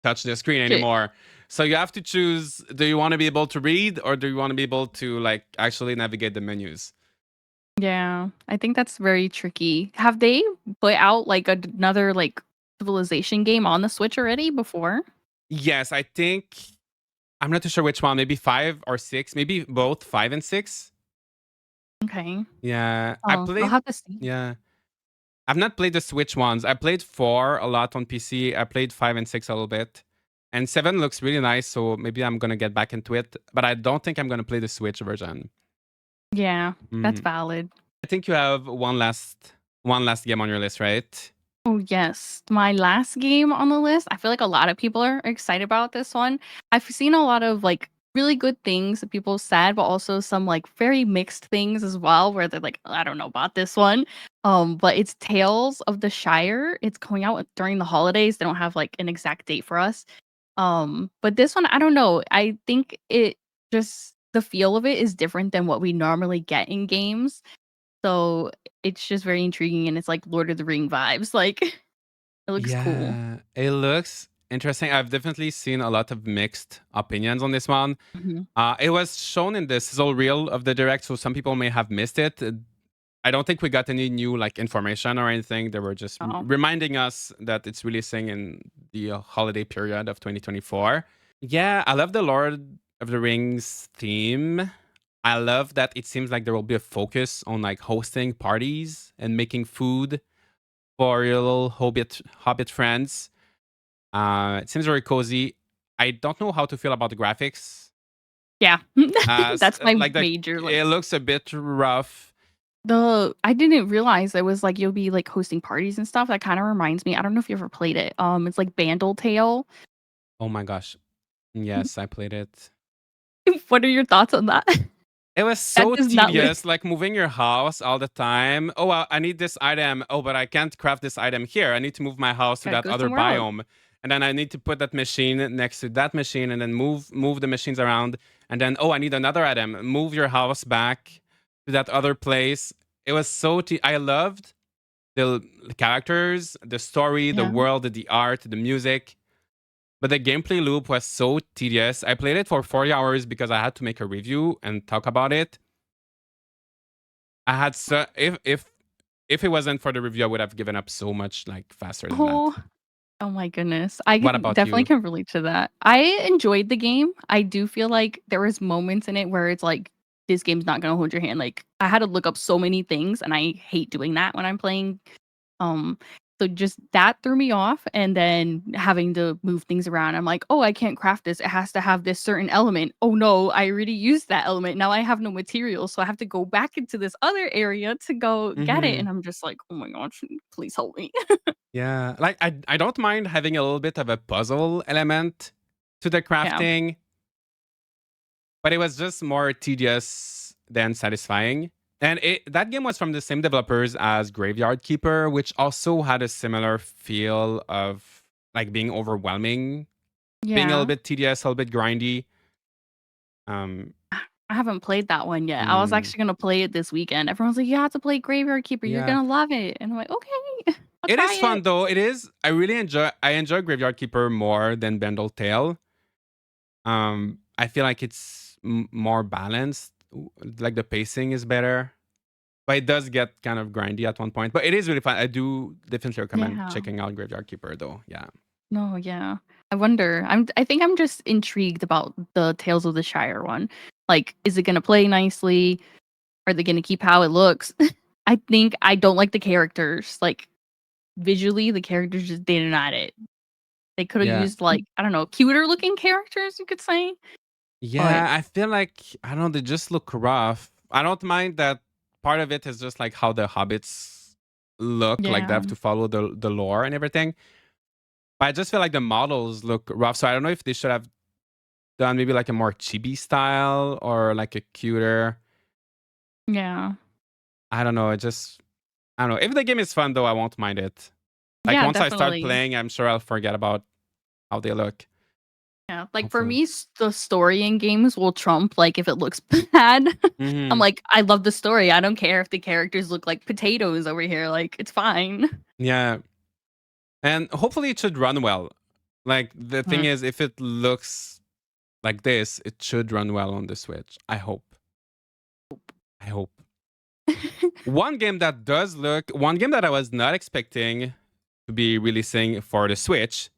touch the screen Shit. anymore. So you have to choose: do you want to be able to read, or do you want to be able to like actually navigate the menus? Yeah, I think that's very tricky. Have they put out like another like civilization game on the Switch already before? Yes, I think I'm not too sure which one. Maybe 5 or 6. Maybe both 5 and 6. Okay. Yeah, I Oh, I'll played. have to see. Yeah, I've not played the Switch ones. I played 4 a lot on PC. I played 5 and 6 a little bit, and 7 looks really nice. So maybe I'm gonna get back into it. But I don't think I'm gonna play the Switch version. Yeah, that's Mm. valid. I think you have one last game on your list, right? Oh, yes. My last game on the list, I feel like a lot of people are excited about this one. I've seen a lot of like really good things that people said, but also some like very mixed things as well, where they're like, I don't know about this one. But it's Tales of the Shire. It's coming out during the holidays. They don't have like an exact date for us. But this one, I don't know. I think it just the feel of it is different than what we normally get in games. So it's just very intriguing and it's like Lord of the Ring vibes. Like it looks cool. Yeah, it looks interesting. I've definitely seen a lot of mixed opinions on this one. Mhm. It was shown in the sizzle reel of the direct, so some people may have missed it. I don't think we got any new like information or anything. They were just Oh. reminding us that it's releasing in the holiday period of 2024. Yeah, I love the Lord of the Rings theme. I love that it seems like there will be a focus on like hosting parties and making food for your little hobbit friends. It seems very cozy. I don't know how to feel about the graphics. Yeah. That's my Like that, major like it looks a bit rough. the I didn't realize it was like you'll be like hosting parties and stuff. That kind of reminds me. I don't know if you ever played it. It's like Bandle Tale. Oh my gosh. Yes, I played it. What are your thoughts on that? It was That so does not look tedious, like moving your house all the time. Oh, I need this item. Oh, but I can't craft this item here. I need to move my house to gotta that go other somewhere else. biome, and then I need to put that machine next to that machine, and then move the machines around. And then I need another item. Move your house back to that other place. It was so. I loved the characters, the story, the Yeah. world, the art, the music. But the gameplay loop was so tedious. I played it for 40 hours because I had to make a review and talk about it. I had so if it wasn't for the review, I would have given up so much like faster than that. Oh, oh my goodness. I What can about definitely you? can relate to that. I enjoyed the game. I do feel like there was moments in it where it's like this game's not gonna hold your hand. Like I had to look up so many things and I hate doing that when I'm playing. Um so just that threw me off and then having to move things around. I'm like, oh, I can't craft this. It has to have this certain element. Oh no, I already used that element. Now I have no material. So I have to go back into this other area to go get it. Mhm. And I'm just like, oh my gosh, please help me. Yeah, like I don't mind having a little bit of a puzzle element to the Yeah. crafting, but it was just more tedious than satisfying. And that game was from the same developers as Graveyard Keeper, which also had a similar feel of like being overwhelming. being a little Yeah. bit tedious, a little bit grindy. Um, I haven't played that one yet. I was mm, actually gonna play it this weekend. Everyone's like, "You have to play Graveyard Keeper. You're yeah, gonna love it." And I'm like, "Okay, I'll it try is fun it." though. It is. I really enjoy. I enjoy Graveyard Keeper more than Bendel Tale. I feel like it's more balanced. Like the pacing is better, but it does get kind of grindy at one point. But it is really fun. I do definitely recommend Yeah. checking out Graveyard Keeper though. Yeah. No, yeah. I think I'm just intrigued about the Tales of the Shire one. Like, is it gonna play nicely? Are they gonna keep how it looks? I think I don't like the characters. Like, visually, the characters just didn't add it. They could have Yeah. used like, I don't know, cuter looking characters, you could say. But Yeah, I feel like I don't know, they just look rough. I don't mind that part of it is just like how the hobbits look, like they yeah. have to follow the lore and everything. But I just feel like the models look rough. So I don't know if they should have done maybe like a more chibi style or like a cuter. Yeah. I don't know. I don't know. If the game is fun though, I won't mind it. Like Yeah, once I start definitely. playing, I'm sure I'll forget about how they look. Yeah, like for Hopefully. me, the story in games will trump like if it looks bad. I'm Hmm. like, I love the story. I don't care if the characters look like potatoes over here. Like, it's fine. Yeah. And hopefully it should run well. Like the thing Mm. is, if it looks like this, it should run well on the Switch. I hope. I hope. One game that I was not expecting to be releasing for the Switch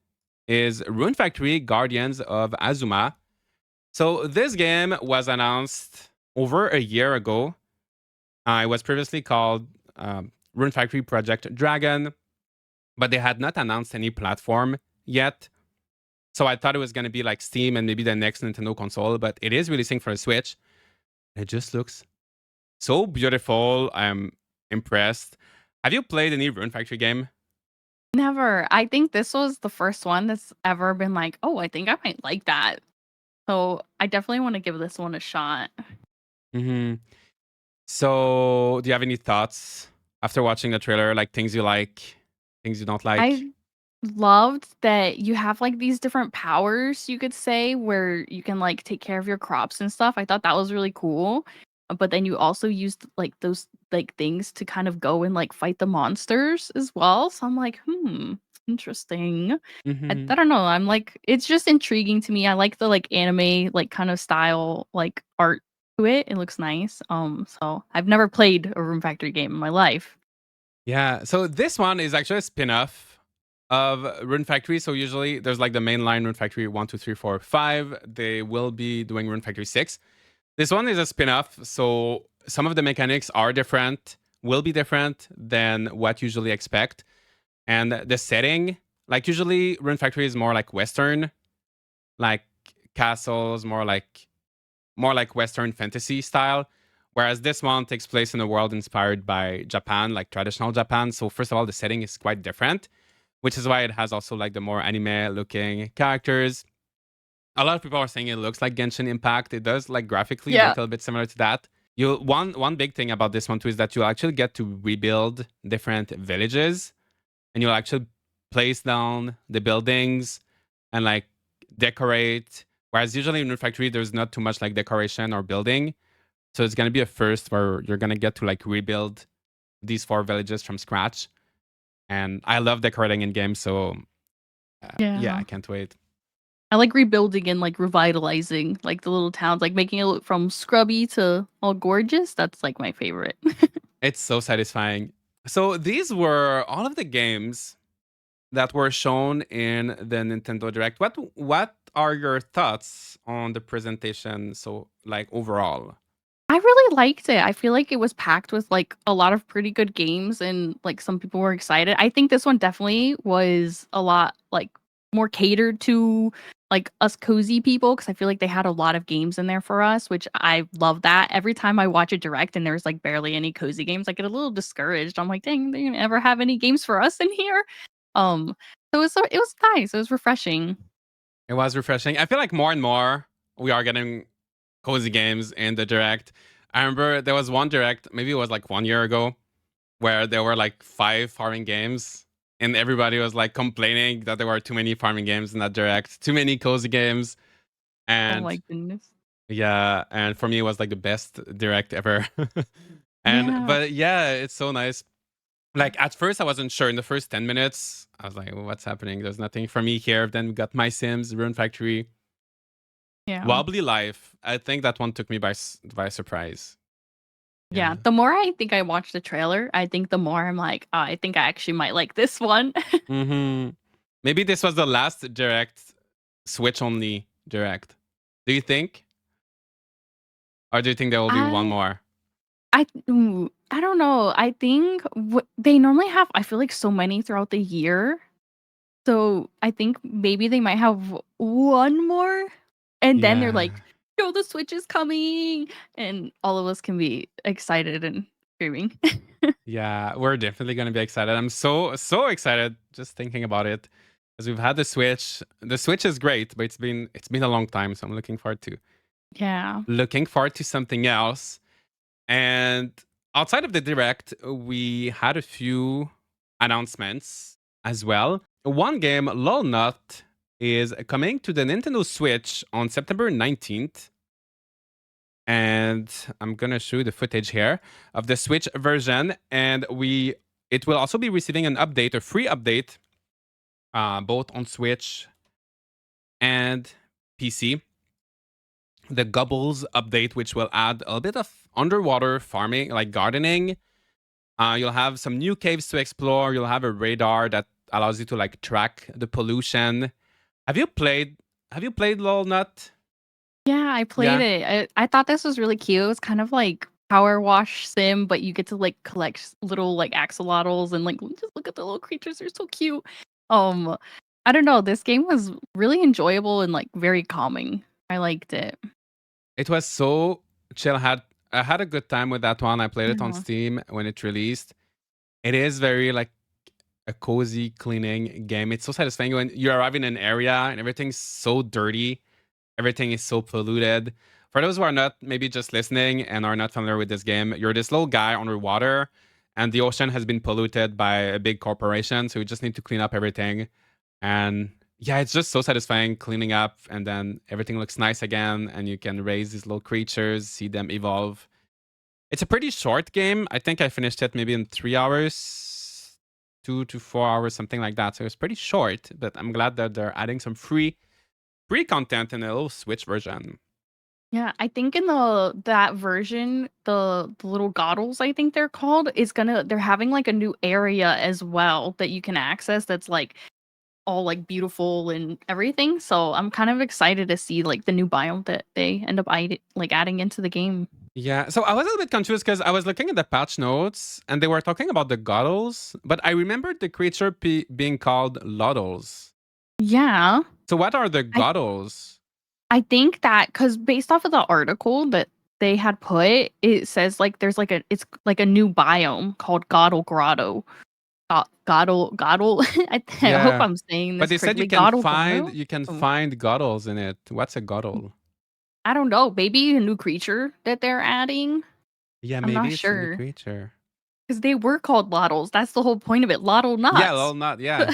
is Rune Factory Guardians of Azuma. So this game was announced over a year ago. It was previously called Rune Factory Project Dragon, but they had not announced any platform yet. So I thought it was going to be like Steam and maybe the next Nintendo console, but it is releasing for the Switch. It just looks so beautiful. I'm impressed. Have you played any Rune Factory game? Never. I think this was the first one that's ever been like, oh, I think I might like that. So I definitely want to give this one a shot. Hmm. So, do you have any thoughts after watching the trailer? Like things you like, things you don't I like? loved that you have like these different powers, you could say, where you can like take care of your crops and stuff. I thought that was really cool. But then you also used like those like things to kind of go and like fight the monsters as well. So I'm like, interesting. Hmm. I don't know. I'm like, it's just intriguing to me. I like the like anime like kind of style like art to it. It looks nice. So I've never played a Room Factory game in my life. Yeah. So this one is actually a spin-off of Rune Factory. So usually there's like the main line Rune Factory 1, 2, 3, 4, 5. They will be doing Rune Factory 6. This one is a spin-off, so some of the mechanics are different, will be different than what you usually expect. And the setting, like usually Rune Factory is more like Western, like castles, more like Western fantasy style. Whereas this one takes place in a world inspired by Japan, like traditional Japan. So first of all, the setting is quite different, which is why it has also like the more anime looking characters. A lot of people are saying it looks like Genshin Impact. It does like graphically Yeah. look a little bit similar to that. You one big thing about this one too is that you'll actually get to rebuild different villages, and you'll actually place down the buildings and like decorate. Whereas usually in Rune Factory, there's not too much like decoration or building. So it's gonna be a first where you're gonna get to like rebuild these 4 villages from scratch. And I love decorating in games, so yeah, Yeah. I can't wait. I like rebuilding and like revitalizing like the little towns, like making it look from scrubby to all gorgeous. That's like my favorite. It's so satisfying. So these were all of the games that were shown in the Nintendo Direct. What are your thoughts on the presentation? So like overall. I really liked it. I feel like it was packed with like a lot of pretty good games and like some people were excited. I think this one definitely was a lot like more catered to like us cozy people because I feel like they had a lot of games in there for us, which I love that. Every time I watch it direct and there's like barely any cozy games, I get a little discouraged. I'm like, dang, they didn't ever have any games for us in here. Um, it was nice. It was refreshing. It was refreshing. I feel like more and more we are getting cozy games in the Direct. I remember there was one Direct, maybe it was like 1 year ago, where there were like 5 foreign games. and everybody was like complaining that there were too many farming games in that direct, too many cozy games, Oh and my goodness. yeah, and for me it was like the best direct ever. And Yeah. but yeah, it's so nice. Like at first I wasn't sure in the first 10 minutes. I was like, well, what's happening? There's nothing for me here. Then we got MySims, Rune Factory, Yeah. Wobbly Life. I think that one took me by surprise. Yeah. Yeah. The more I think I watch the trailer, I think the more I'm like, "Oh, I think I actually might like this one." Mm-hmm. Maybe this was the last direct Switch only direct. Do you think? Or do you think there will be one I more? I don't know. I think they normally have, I feel like, so many throughout the year. So I think maybe they might have one more, and then they're Yeah. like, "Yo, the Switch is coming!" And all of us can be excited and screaming. Yeah, we're definitely gonna be excited. I'm so excited just thinking about it. Because we've had the Switch. The Switch is great, but it's been a long time, so I'm Yeah. looking forward to something else. And outside of the direct, we had a few announcements as well. One game, Loddlenaut, is coming to the Nintendo Switch on September 19th. And I'm gonna show you the footage here of the Switch version. And it will also be receiving an update, a free update, both on Switch and PC. The Gobbles update, which will add a bit of underwater farming, like gardening. You'll have some new caves to explore. You'll have a radar that allows you to like track the pollution. Have you played? Have you played Loddlenaut? Yeah, I played Yeah, it. I thought this was really cute. It's kind of like Power Wash Sim, but you get to like collect little like axolotls and like just look at the little creatures. They're so cute. Um, I don't know. This game was really enjoyable and like very calming. I liked it. it was so chill. I had a good time with that one. I played it on Yeah. Steam when it released. It is very like a cozy cleaning game. It's so satisfying when you arrive in an area and everything's so dirty. Everything is so polluted. For those who are not maybe just listening and are not familiar with this game, you're this little guy underwater, and the ocean has been polluted by a big corporation. So you just need to clean up everything. And yeah, it's just so satisfying cleaning up, and then everything looks nice again, and you can raise these little creatures, see them evolve. It's a pretty short game. I think I finished it maybe in 3 hours, 2 to 4 hours, something like that. So it's pretty short, but I'm glad that they're adding some free content in a little Switch version. Yeah, I think in that version, the little goggles, I think they're called, is they're having like a new area as well that you can access that's like all like beautiful and everything. So I'm kind of excited to see like the new biome that they end up like adding into the game. Yeah, so I was a little bit confused because I was looking at the patch notes and they were talking about the Goddles, but I remembered the creature being called Loddles. Yeah, So what are the I Goddles? I think that because based off of the article that they had put, it says like there's like it's like a new biome called Gottle Grotto. Gottle. I hope Yeah, I'm saying but this they said correctly. Gottle Grotto. you can Oh, find Goddles in it. What's a Goddle? I don't know. Maybe a new creature that they're adding. Yeah, I'm maybe not it's a new sure creature. because they were called Lottles. That's the whole point of it. Lottle Yeah, nuts. well, not yeah.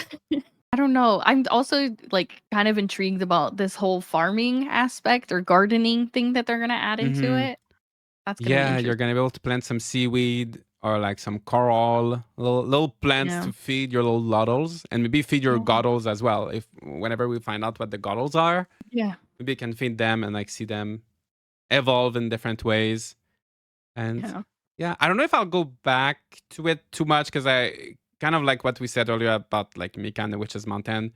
I don't know. I'm also like kind of intrigued about this whole farming aspect or gardening thing that they're gonna add into Mm-hmm. it. That's gonna be Yeah, you're interesting. gonna be able to plant some seaweed or like some coral, little plants Yeah. to feed your little Loddles, and maybe feed your Oh, Goddles as well. If whenever we find out what the Goddles are, yeah. maybe you can feed them and like see them evolve in different ways. And Yeah. yeah, I don't know if I'll go back to it too much because I kind of like what we said earlier about like Mika and the Witch's Mountain.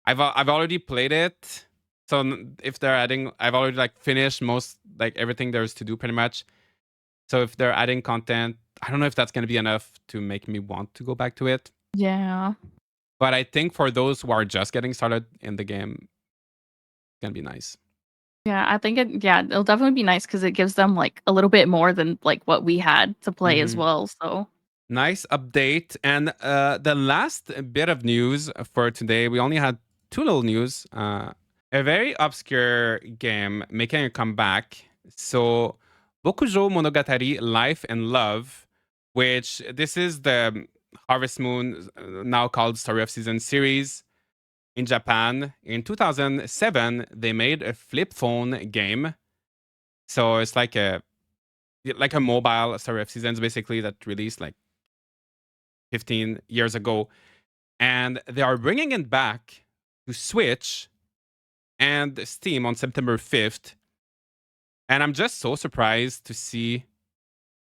I've already played it, so if they're adding, I've already like finished most like everything there is to do pretty much. So if they're adding content, I don't know if that's gonna be enough to make me want to go back to it. Yeah. But I think for those who are just getting started in the game, it's gonna be nice. Yeah, I think it'll definitely be nice because it gives them like a little bit more than like what we had to play as Hmm. well. So Nice update. And the last bit of news for today, we only had two little news. A very obscure game making a comeback. So, Bokujo Monogatari Life and Love, which this is the Harvest Moon, now called Story of Season series in Japan. In 2007, they made a flip phone game. So it's like a mobile Story of Seasons, basically, that released like 15 years ago. And they are bringing it back to Switch and Steam on September 5th. And I'm just so surprised to see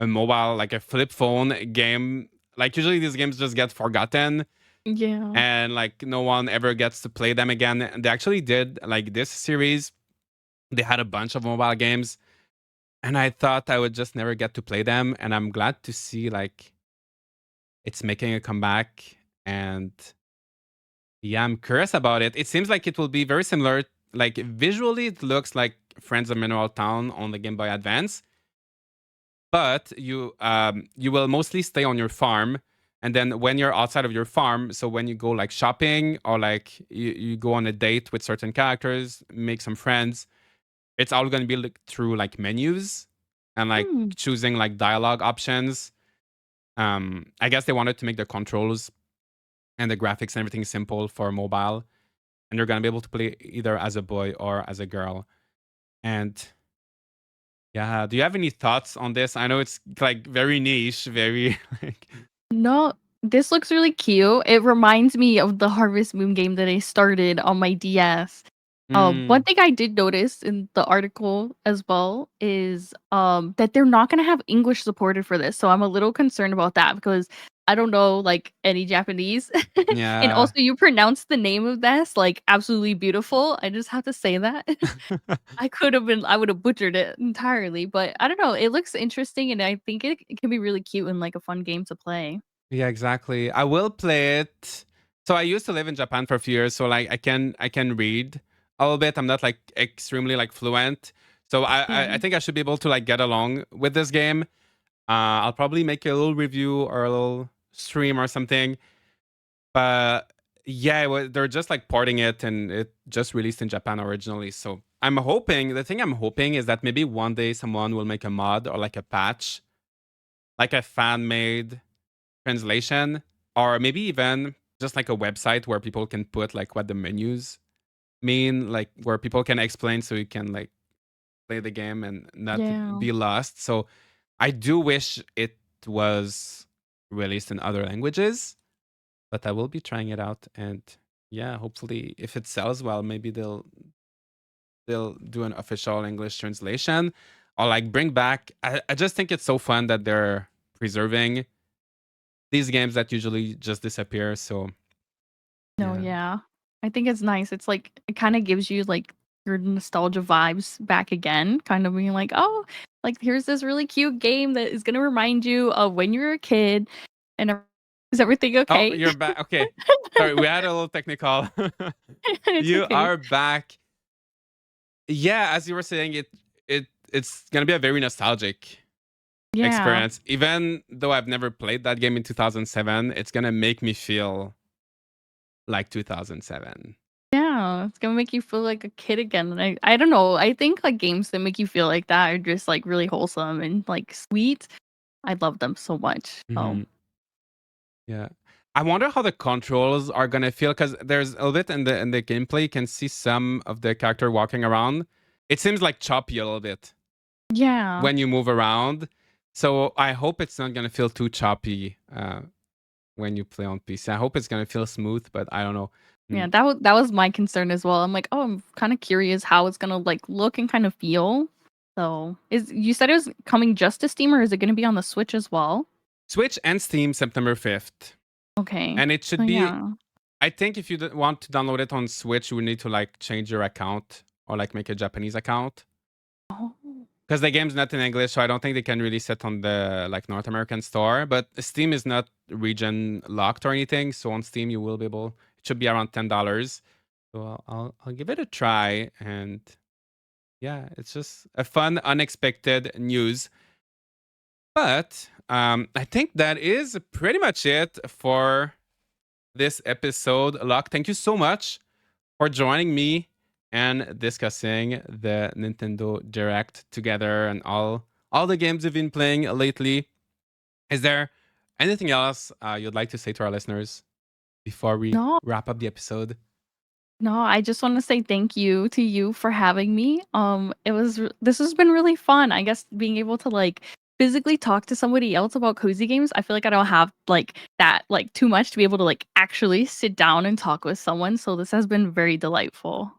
a mobile, like a flip phone game. Like, usually these games just get forgotten Yeah. and like no one ever gets to play them again. And they actually did like this series. They had a bunch of mobile games, and I thought I would just never get to play them. And I'm glad to see like it's making a comeback. And yeah, I'm curious about it. It seems like it will be very similar. Like visually, it looks like Friends of Mineral Town on the Game Boy Advance, but you will mostly stay on your farm. And then when you're outside of your farm, so when you go like shopping or like you go on a date with certain characters, make some friends, it's all going to be like, through like menus and like Hmm. choosing like dialogue options. I guess they wanted to make the controls and the graphics and everything simple for mobile, and you're going to be able to play either as a boy or as a girl. And yeah, do you have any thoughts on this? I know it's like very niche, very like. No, this looks really cute. It reminds me of the Harvest Moon game that I started on my DS. One Mm, thing I did notice in the article as well is that they're not gonna have English supported for this. So I'm a little concerned about that because I don't know like any Japanese. And yeah. also you pronounce the name of this like absolutely beautiful. I just have to say that. I would have butchered it entirely, but I don't know. It looks interesting and I think it can be really cute and like a fun game to play. Yeah, exactly. I will play it. So I used to live in Japan for a few years, so like I can read a little bit. I'm not like extremely like fluent. So I Yeah. think I should be able to like get along with this game. I'll probably make a little review or a little stream or something. But yeah, they're just like porting it, and it just released in Japan originally. So I'm hoping, the thing I'm hoping is that maybe one day someone will make a mod or like a patch, like a fan made translation, or maybe even just like a website where people can put like what the menus mean, like where people can explain so you can like play the game and not Yeah. be lost. So I do wish it was released in other languages, but I will be trying it out. And yeah, hopefully if it sells well, maybe they'll do an official English translation or like bring back. I just think it's so fun that they're preserving these games that usually just disappear. So No, yeah. yeah. I think it's nice. It's like it kind of gives you like your nostalgia vibes back again, kind of being like, "Oh, like here's this really cute game that is going to remind you of when you were a kid." And is everything Oh, okay? you're back. Okay. Sorry, we had a little technical. It's You okay. are back. Yeah, as you were saying, it's gonna be a very nostalgic Yeah. experience. Even though I've never played that game in 2007, it's gonna make me feel like 2007. Yeah, it's gonna make you feel like a kid again. And I don't know. I think like games that make you feel like that are just like really wholesome and like sweet. I love them so much. So Mhm. Yeah. I wonder how the controls are gonna feel, because there's a little bit in the gameplay. You can see some of the character walking around. It seems like choppy a little bit yeah. when you move around. So I hope it's not gonna feel too choppy when you play on PC. I hope it's gonna feel smooth, but I don't know. Yeah, Mm. that was my concern as well. I'm like, "Oh, I'm kinda curious how it's gonna, like, look and kind of feel." So, is you said it was coming just to Steam, or is it gonna be on the Switch as well? Switch and Steam September 5th, Okay. and it So, should be. yeah. I think if you want to download it on Switch, you would need to like change your account or like make a Japanese account, Oh. because the game's not in English, so I don't think they can release it on the like North American store. But Steam is not region locked or anything, so on Steam you will be able. It should be around $10. So I'll give it a try, and yeah, it's just a fun, unexpected news. But I think that is pretty much it for this episode. Locke, thank you so much for joining me and discussing the Nintendo Direct together and all the games you've been playing lately. Is there Anything else you'd like to say to our listeners before we No, wrap up the episode? no, I just want to say thank you to you for having me. This has been really fun. I guess being able to like physically talk to somebody else about cozy games. I feel like I don't have like that like too much to be able to like actually sit down and talk with someone. So this has been very delightful.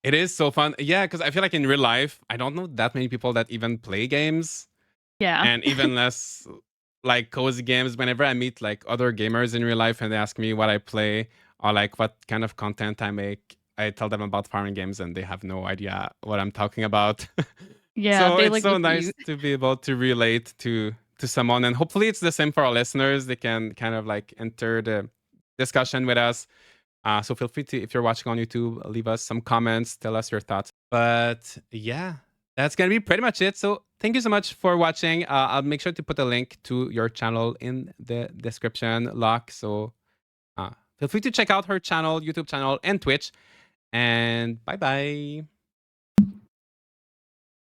It is so fun. Yeah, because I feel like in real life, I don't know that many people that even play games, Yeah. and even less like cozy games. Whenever I meet like other gamers in real life and they ask me what I play or like what kind of content I make, I tell them about farming games and they have no idea what I'm talking about. Yeah, So they it's like so look at you. nice to be able to relate to someone, and hopefully it's the same for our listeners. They can kind of like enter the discussion with us. So feel free to, if you're watching on YouTube, leave us some comments, tell us your thoughts. But yeah, that's gonna be pretty much it. So thank you so much for watching. I'll make sure to put a link to your channel in the description, Loch. So feel free to check out her channel, YouTube channel, and Twitch. And bye bye.